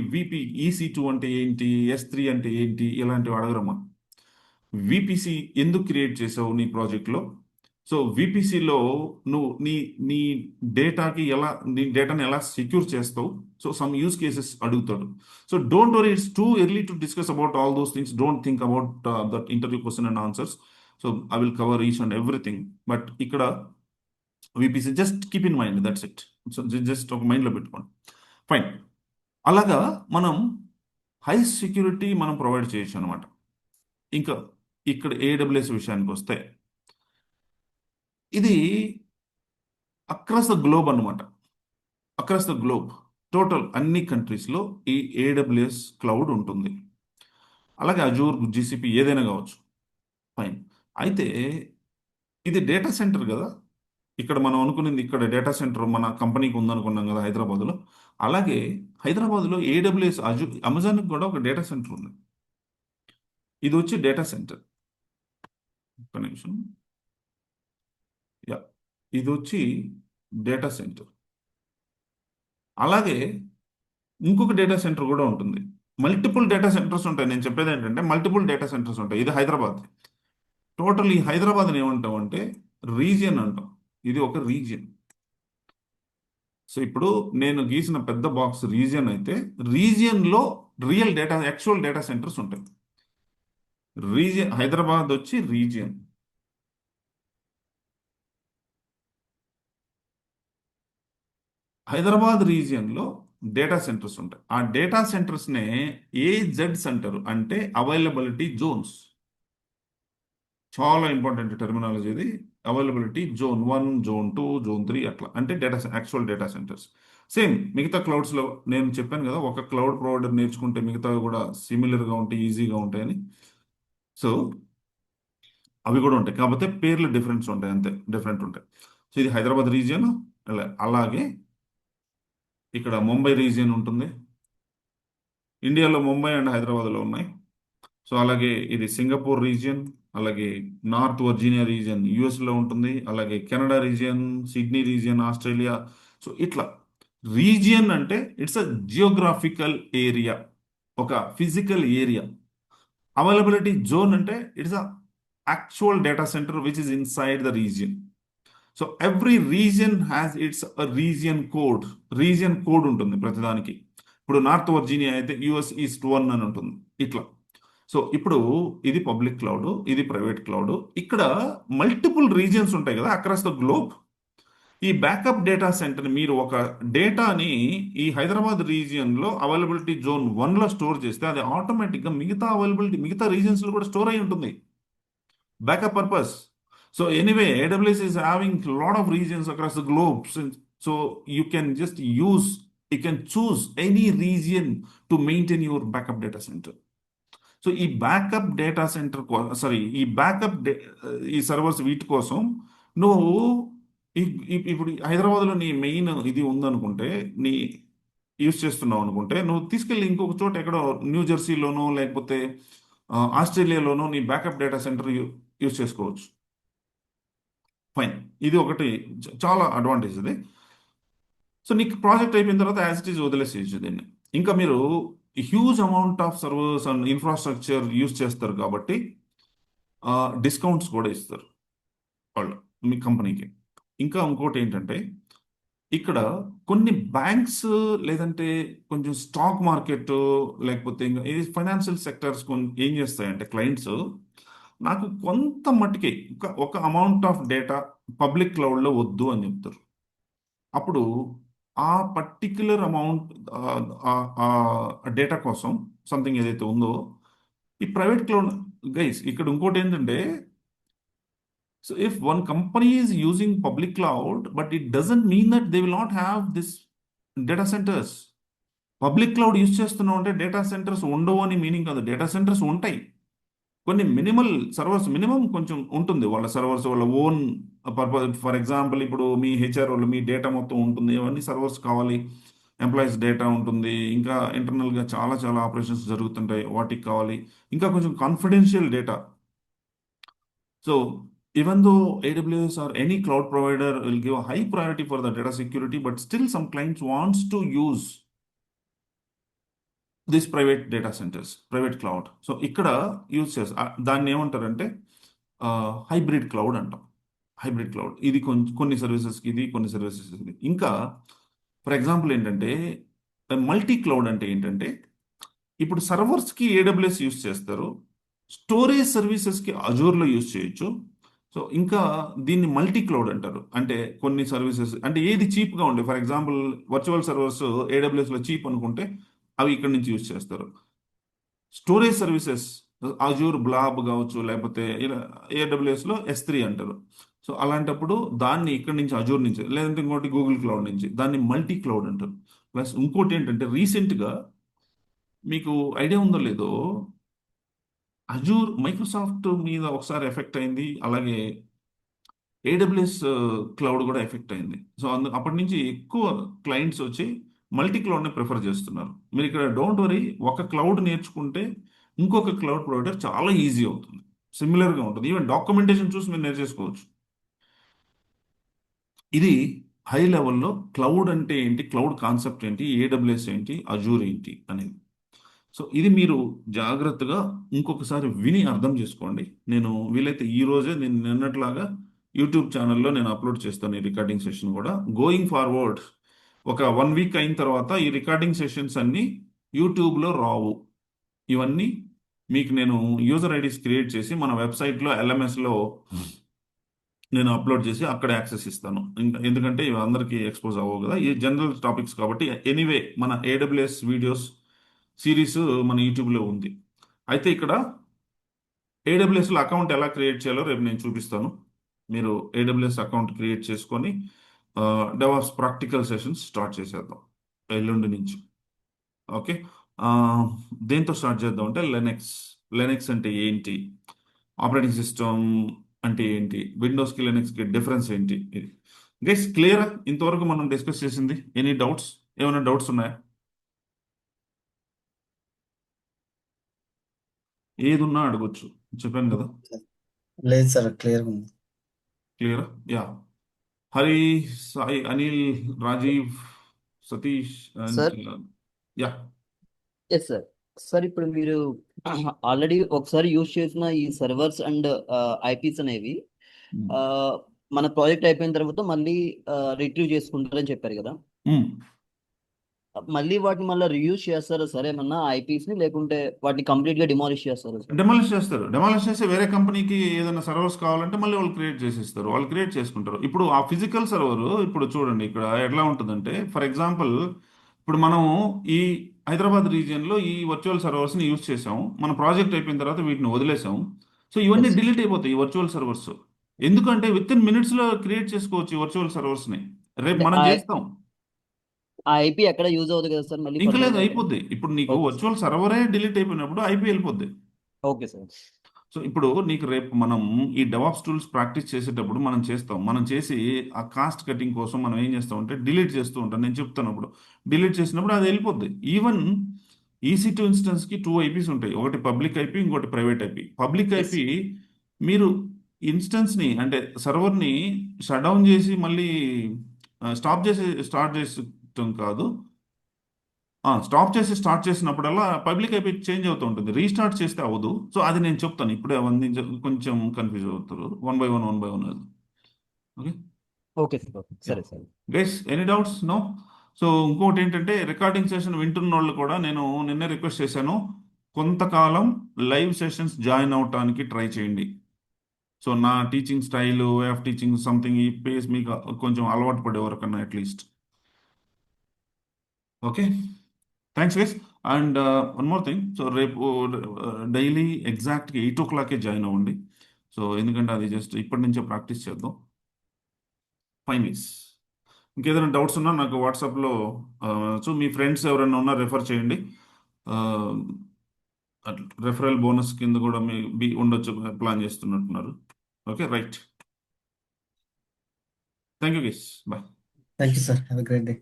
[SPEAKER 1] EC2 అంటే ఏంటి, S3 అంటే ఏంటి, ఇలాంటివి అడగరమ్మా. విపిసి ఎందుకు క్రియేట్ చేసావు నీ ప్రాజెక్ట్లో, సో విపిసిలో నువ్వు నీ డేటాకి నీ డేటాని ఎలా సెక్యూర్ చేస్తావు, సో సమ్ యూస్ కేసెస్ అడుగుతాడు. So don't worry, it's too early to discuss about all those things. Don't think about that interview question and answers. So I will cover each and everything, but ఇక్కడ VPC just keep in mind, that's it. So just ఒక మైండ్లో పెట్టుకోండి. Fine. అలాగా మనం high security మనం provide చేయొచ్చు అనమాట. ఇంకా ఇక్కడ ఏడబ్ల్యూఎస్ విషయానికి వస్తే ఇది అక్రాస్ ద గ్లోబ్ అనమాట. అక్రాస్ ద గ్లోబ్ టోటల్ అన్ని కంట్రీస్లో ఈ ఏడబ్ల్యూఎస్ క్లౌడ్ ఉంటుంది. అలాగే అజూర్, GCP ఏదైనా కావచ్చు. ఫైన్. అయితే ఇది డేటా సెంటర్ కదా, ఇక్కడ మనం అనుకున్నది ఇక్కడ డేటా సెంటర్ మన కంపెనీకి ఉందనుకున్నాం కదా హైదరాబాద్లో. అలాగే హైదరాబాద్లో ఏడబ్ల్యూఎస్ అమెజాన్కి కూడా ఒక డేటా సెంటర్ ఉంది. ఇది వచ్చి డేటా సెంటర్. ఒక్క నిమిషం. యా, ఇది వచ్చి డేటా సెంటర్. అలాగే ఇంకొక డేటా సెంటర్ కూడా ఉంటుంది. మల్టిపుల్ డేటా సెంటర్స్ ఉంటాయి. నేను చెప్పేది ఏంటంటే మల్టిపుల్ డేటా సెంటర్స్ ఉంటాయి. ఇది హైదరాబాద్. టోటల్ ఈ హైదరాబాద్ని ఏమంటాం అంటే రీజియన్ అంటాం. ఇది ఒక రీజియన్. సో ఇప్పుడు నేను గీసిన పెద్ద బాక్స్ రీజియన్ అయితే, రీజియన్లో real data, actual data centers ఉంటాయి. రీజియన్ హైదరాబాద్ వచ్చి రీజియన్. హైదరాబాద్ రీజియన్లో డేటా సెంటర్స్ ఉంటాయి. ఆ డేటా సెంటర్స్నే AZs అంటారు, అంటే అవైలబిలిటీ జోన్స్. చాలా ఇంపార్టెంట్ టెర్మినాలజీ ఇది. అవైలబిలిటీ జోన్ 1, జోన్ 2, జోన్ 3 అట్లా, అంటే యాక్చువల్ డేటా సెంటర్స్. సేమ్ మిగతా క్లౌడ్స్లో నేను చెప్పాను కదా, ఒక క్లౌడ్ ప్రొవైడర్ నేర్చుకుంటే మిగతావి కూడా సిమిలర్గా ఉంటాయి, ఈజీగా ఉంటాయని. సో అవి కూడా ఉంటాయి, కాకపోతే పేర్లు డిఫరెన్స్ ఉంటాయి, అంతే, డిఫరెంట్ ఉంటాయి. సో ఇది హైదరాబాద్ రీజియన్. అలాగే ఇక్కడ ముంబై రీజియన్ ఉంటుంది. ఇండియాలో ముంబై అండ్ హైదరాబాద్లో ఉన్నాయి. సో అలాగే ఇది సింగపూర్ రీజియన్, అలాగే నార్త్ వర్జీనియా రీజియన్ యుఎస్లో ఉంటుంది, అలాగే Canada region, Sydney region Australia. So ఇట్లా రీజియన్ అంటే ఇట్స్ అ జియోగ్రాఫికల్ ఏరియా, ఒక ఫిజికల్ ఏరియా. అవైలబిలిటీ జోన్ అంటే it's a actual data centre which is inside the region. So every region has its region code ఉంటుంది ప్రతిదానికి. ఇప్పుడు north Virginia అయితే US east 1 అని ఉంటుంది, ఇట్లా. సో ఇప్పుడు ఇది పబ్లిక్ క్లౌడ్, ఇది ప్రైవేట్ క్లౌడ్. ఇక్కడ మల్టిపుల్ రీజియన్స్ ఉంటాయి కదా అక్రాస్ ద గ్లోబ్. ఈ బ్యాకప్ డేటా సెంటర్ మీరు ఒక డేటాని ఈ హైదరాబాద్ రీజియన్లో అవైలబిలిటీ జోన్ 1లో స్టోర్ చేస్తే అది ఆటోమేటిక్గా మిగతా రీజియన్స్లో కూడా స్టోర్ అయి ఉంటుంది, backup purpose. So anyway, AWS is having a lot of regions across the globe. So you can choose any region to maintain your backup data center. So ఈ backup data centre ఈ servers వీటి కోసం నువ్వు ఇప్పుడు హైదరాబాద్లో నీ main ఇది ఉందనుకుంటే, నీ యూస్ చేస్తున్నావు అనుకుంటే, నువ్వు తీసుకెళ్ళి ఇంకొక చోట ఎక్కడో న్యూ జెర్సీలోనో లేకపోతే ఆస్ట్రేలియాలోనో నీ బ్యాకప్ డేటా సెంటర్ యూస్ చేసుకోవచ్చు. ఫైన్. ఇది ఒకటి చాలా అడ్వాంటేజ్ ఇది. సో నీకు ప్రాజెక్ట్ అయిపోయిన తర్వాత యాజ్ ఇట్ ఈజ్ వదిలేసేయచ్చు దీన్ని. ఇంకా మీరు huge amount of servers and infrastructure use చేస్తారు కాబట్టి డిస్కౌంట్స్ కూడా ఇస్తారు వాళ్ళు మీ కంపెనీకి. ఇంకా ఇంకోటి ఏంటంటే, ఇక్కడ కొన్ని బ్యాంక్స్ లేదంటే కొంచెం స్టాక్ మార్కెట్ లేకపోతే ఇంకా ఇది ఫైనాన్షియల్ సెక్టర్స్ ఏం చేస్తాయంటే, క్లయింట్స్ నాకు కొంత మట్టుకే ఒక అమౌంట్ ఆఫ్ డేటా పబ్లిక్ క్లౌడ్లో వద్దు అని చెప్తారు. అప్పుడు ఆ పర్టిక్యులర్ అమౌంట్ డేటా కోసం సంథింగ్ ఏదైతే ఉందో ఈ ప్రైవేట్ క్లౌడ్ గైస్ ఇక్కడ ఇంకోటి ఏంటంటే so if one company is using public cloud but it doesn't mean that they will not have this data centres. Public cloud use చేస్తున్నాం అంటే డేటా సెంటర్స్ ఉండవు అని మీనింగ్ కాదు. డేటా సెంటర్స్ ఉంటాయి, కొన్ని మినిమల్ సర్వర్స్ మినిమం కొంచెం ఉంటుంది వాళ్ళ సర్వర్స్ వాళ్ళ ఓన్ పర్పస్. ఫర్ ఎగ్జాంపుల్ ఇప్పుడు మీ హెచ్ఆర్ వాళ్ళు మీ డేటా మొత్తం ఉంటుంది, అవన్నీ సర్వర్స్ కావాలి, ఎంప్లాయీస్ డేటా ఉంటుంది, ఇంకా ఇంటర్నల్గా చాలా చాలా ఆపరేషన్స్ జరుగుతుంటాయి వాటికి కావాలి, ఇంకా కొంచెం confidential data. So even though AWS or any cloud provider will give a high priority for the data security, but still some clients wants to use this private data centres, private cloud. So ఇక్కడ use చేస్తా దాన్ని ఏమంటారంటే hybrid cloud అంటాం. Hybrid cloud ఇది కొన్ని సర్వీసెస్కి ఇది, కొన్ని services ఇది. ఇంకా ఫర్ ఎగ్జాంపుల్ ఏంటంటే మల్టీ క్లౌడ్ అంటే ఏంటంటే ఇప్పుడు సర్వర్స్కి ఏడబ్ల్యూఎస్ యూజ్ చేస్తారు, స్టోరేజ్ సర్వీసెస్కి అజూర్లో యూజ్ చేయొచ్చు. సో ఇంకా దీన్ని మల్టీ క్లౌడ్ అంటారు. అంటే కొన్ని సర్వీసెస్ అంటే ఏది చీప్గా ఉండే, ఫర్ ఎగ్జాంపుల్ వర్చువల్ సర్వర్స్ ఏడబ్ల్యూఎస్లో చీప్ అనుకుంటే అవి ఇక్కడ నుంచి యూజ్ చేస్తారు. స్టోరేజ్ సర్వీసెస్ అజూర్ బ్లాబ్ కావచ్చు, లేకపోతే ఇలా ఏడబ్ల్యూఎస్లో S3 అంటారు. సో అలాంటప్పుడు దాన్ని ఇక్కడ నుంచి అజూర్ నుంచి, లేదంటే ఇంకోటి గూగుల్ క్లౌడ్ నుంచి, దాన్ని మల్టీ క్లౌడ్ అంటారు. ప్లస్ ఇంకోటి ఏంటంటే రీసెంట్గా మీకు ఐడియా ఉందో లేదో అజూర్ మైక్రోసాఫ్ట్ మీద ఒకసారి ఎఫెక్ట్ అయింది, అలాగే ఏడబ్ల్యూఎస్ క్లౌడ్ కూడా ఎఫెక్ట్ అయింది. సో అప్పటి నుంచి ఎక్కువ క్లయింట్స్ వచ్చి మల్టీ క్లౌడ్ని ప్రిఫర్ చేస్తున్నారు. మీరు ఇక్కడ డోంట్ వరీ, ఒక క్లౌడ్ నేర్చుకుంటే ఇంకొక క్లౌడ్ ప్రొవైడర్ చాలా ఈజీ అవుతుంది, సిమిలర్గా ఉంటుంది. ఈవెన్ డాక్యుమెంటేషన్ చూసి మీరు నేర్చేసుకోవచ్చు. ఇది హై లెవెల్లో క్లౌడ్ అంటే ఏంటి, క్లౌడ్ కాన్సెప్ట్ ఏంటి, ఏడబ్ల్యూఎస్ ఏంటి, అజూర్ ఏంటి అనేది. సో ఇది మీరు జాగ్రత్తగా ఇంకొకసారి విని అర్థం చేసుకోండి. నేను వీలైతే ఈ రోజే నేను నిన్నట్లాగా యూట్యూబ్ ఛానల్లో నేను అప్లోడ్ చేస్తాను ఈ రికార్డింగ్ సెషన్ కూడా. గోయింగ్ ఫార్వర్డ్ ఒక 1 వీక్ అయిన తర్వాత ఈ రికార్డింగ్ సెషన్స్ అన్నీ యూట్యూబ్లో రావు. ఇవన్నీ మీకు నేను యూజర్ ఐడీస్ క్రియేట్ చేసి మన వెబ్సైట్లో LMSలో నేను అప్లోడ్ చేసి అక్కడ యాక్సెస్ ఇస్తాను. ఎందుకంటే ఇవి అందరికీ ఎక్స్పోజ్ అవ్వవు కదా, ఈ జనరల్ టాపిక్స్ కాబట్టి. ఎనీవే మన AWS వీడియోస్ సిరీస్ మన యూట్యూబ్లో ఉంది. అయితే ఇక్కడ ఏడబ్ల్యూఎస్లో అకౌంట్ ఎలా క్రియేట్ చేయాలో రేపు నేను చూపిస్తాను. మీరు ఏడబ్ల్యూఎస్ అకౌంట్ క్రియేట్ చేసుకొని డెవాప్స్ ప్రాక్టికల్ సెషన్స్ స్టార్ట్ చేసేద్దాం ఎల్లుండి నుంచి. ఓకే, దేంతో స్టార్ట్ చేద్దాం అంటే లెనెక్స్ అంటే ఏంటి, ఆపరేటింగ్ సిస్టమ్ అంటే ఏంటి, విండోస్కి లెనెక్స్కి డిఫరెన్స్ ఏంటి, ఇది గైస్ క్లియర్. ఇంతవరకు మనం డిస్కస్ చేసింది. ఎనీ డౌట్స్, ఏమైనా డౌట్స్ ఉన్నాయా? ఏది ఉన్నా అడగొచ్చు, చెప్పాను కదా.
[SPEAKER 3] లేదు సార్, క్లియర్ ఉంది.
[SPEAKER 1] Clear, yeah. Hari, Sai, Anil, Rajiv, Satish
[SPEAKER 4] sir
[SPEAKER 1] and yeah.
[SPEAKER 4] Yes sir. Sir ఇప్పుడు మీరు ఆల్రెడీ ఒకసారి యూజ్ చేసిన ఈ సర్వర్స్ అండ్ ఐపీస్ అనేవి ఆ, మన ప్రాజెక్ట్ అయిపోయిన తర్వాత మళ్ళీ రిట్రీవ్ చేసుకుంటారని చెప్పారు కదా. మళ్ళీ వాటిని మళ్ళీ రియూజ్ చేస్తారా సార్ ఏమన్నా ఐపీస్ ని, లేకుంటే వాటిని కంప్లీట్ గా డిమాలిష్ చేస్తారా సార్?
[SPEAKER 1] డెమాలిష్ చేస్తారు. డెమాలిష్ చేసి వేరే కంపెనీకి ఏదైనా సర్వర్స్ కావాలంటే మళ్ళీ వాళ్ళు క్రియేట్ చేసేస్తారు, వాళ్ళు క్రియేట్ చేసుకుంటారు. ఇప్పుడు ఆ ఫిజికల్ సర్వర్ ఇప్పుడు చూడండి ఇక్కడ ఎట్లా ఉంటుందంటే, ఫర్ ఎగ్జాంపుల్ ఇప్పుడు మనం ఈ హైదరాబాద్ రీజియన్లో ఈ వర్చువల్ సర్వర్స్ని యూజ్ చేసాము, మన ప్రాజెక్ట్ అయిపోయిన తర్వాత వీటిని వదిలేసాము. సో ఇవన్నీ
[SPEAKER 4] ఎస్
[SPEAKER 1] డిలీట్ అయిపోతాయి ఈ వర్చువల్ సర్వర్స్. ఎందుకంటే విత్ ఇన్ మినిట్స్లో క్రియేట్ చేసుకోవచ్చు ఈ వర్చువల్ సర్వర్స్ని. రేపు
[SPEAKER 4] అంటే
[SPEAKER 1] మనం చేస్తాం.
[SPEAKER 4] ఆ ఐపీ ఎక్కడ యూజ్ అవుతుంది కదా సార్ మళ్ళీ
[SPEAKER 1] ఇంకా
[SPEAKER 4] ఫర్దర్
[SPEAKER 1] లేదు,
[SPEAKER 4] గా?
[SPEAKER 1] అయిపోద్ది. ఇప్పుడు నీకు
[SPEAKER 4] ఓకే సార్.
[SPEAKER 1] వర్చువల్ సర్వరే డిలీట్ అయిపోయినప్పుడు IP వెళ్ళిపోద్ది.
[SPEAKER 4] Okay sir.
[SPEAKER 1] సో ఇప్పుడు నీకు రేపు మనం ఈ డెవాప్స్ టూల్స్ ప్రాక్టీస్ చేసేటప్పుడు మనం చేస్తాం, మనం చేసి ఆ కాస్ట్ కటింగ్ కోసం మనం ఏం చేస్తాం అంటే డిలీట్ చేస్తూ ఉంటాం. నేను చెప్తాను, అప్పుడు డిలీట్ చేసినప్పుడు అది వెళ్ళిపోద్ది. ఈవెన్ EC2 ఇన్స్టెన్స్కి 2 IPs ఉంటాయి, ఒకటి పబ్లిక్ IP, ఇంకోటి ప్రైవేట్ IP. పబ్లిక్
[SPEAKER 4] ఎస్
[SPEAKER 1] IP మీరు ఇన్స్టెన్స్ని అంటే సర్వర్ని షట్ డౌన్ చేసి మళ్ళీ స్టార్ట్ చేసటం కాదు, స్టాప్ చేసి స్టార్ట్ చేసినప్పుడల్లా పబ్లిక్ IP చేంజ్ అవుతూ ఉంటుంది, రీస్టార్ట్ చేస్తే అవ్వదు. సో అది నేను చెప్తాను ఇప్పుడే, అవన్నీ కొంచెం కన్ఫ్యూజ్ అవుతారు. వన్ బై వన్ అది. Okay,
[SPEAKER 4] okay sir. ఓకే సరే sir.
[SPEAKER 1] Guys any doubts? No. So ఇంకోటి ఏంటంటే రికార్డింగ్ సెషన్ వింటున్న వాళ్ళు కూడా నేను నిన్నే రిక్వెస్ట్ చేశాను, కొంతకాలం లైవ్ సెషన్స్ జాయిన్ అవటానికి ట్రై చేయండి. సో నా teaching style, way of teaching something ఈ పేస్ మీకు కొంచెం అలవాటు పడే వరకన్నా at least. Okay, thanks guys. And one more thing, so రేపు డైలీ ఎగ్జాక్ట్గా 8 o'clock జాయిన్ అవ్వండి. సో ఎందుకంటే అది జస్ట్ ఇప్పటి నుంచే ప్రాక్టీస్ చేద్దాం. Fine guys. ఇంకేదైనా డౌట్స్ ఉన్నా నాకు వాట్సాప్లో, సో మీ ఫ్రెండ్స్ ఎవరైనా ఉన్నా రెఫర్ చేయండి. రెఫరల్ బోనస్ కింద కూడా మీ ఉండొచ్చు, ప్లాన్ చేస్తున్నట్టున్నారు. Okay, right. Thank you guys, bye.
[SPEAKER 3] Thank you sir, have a great day.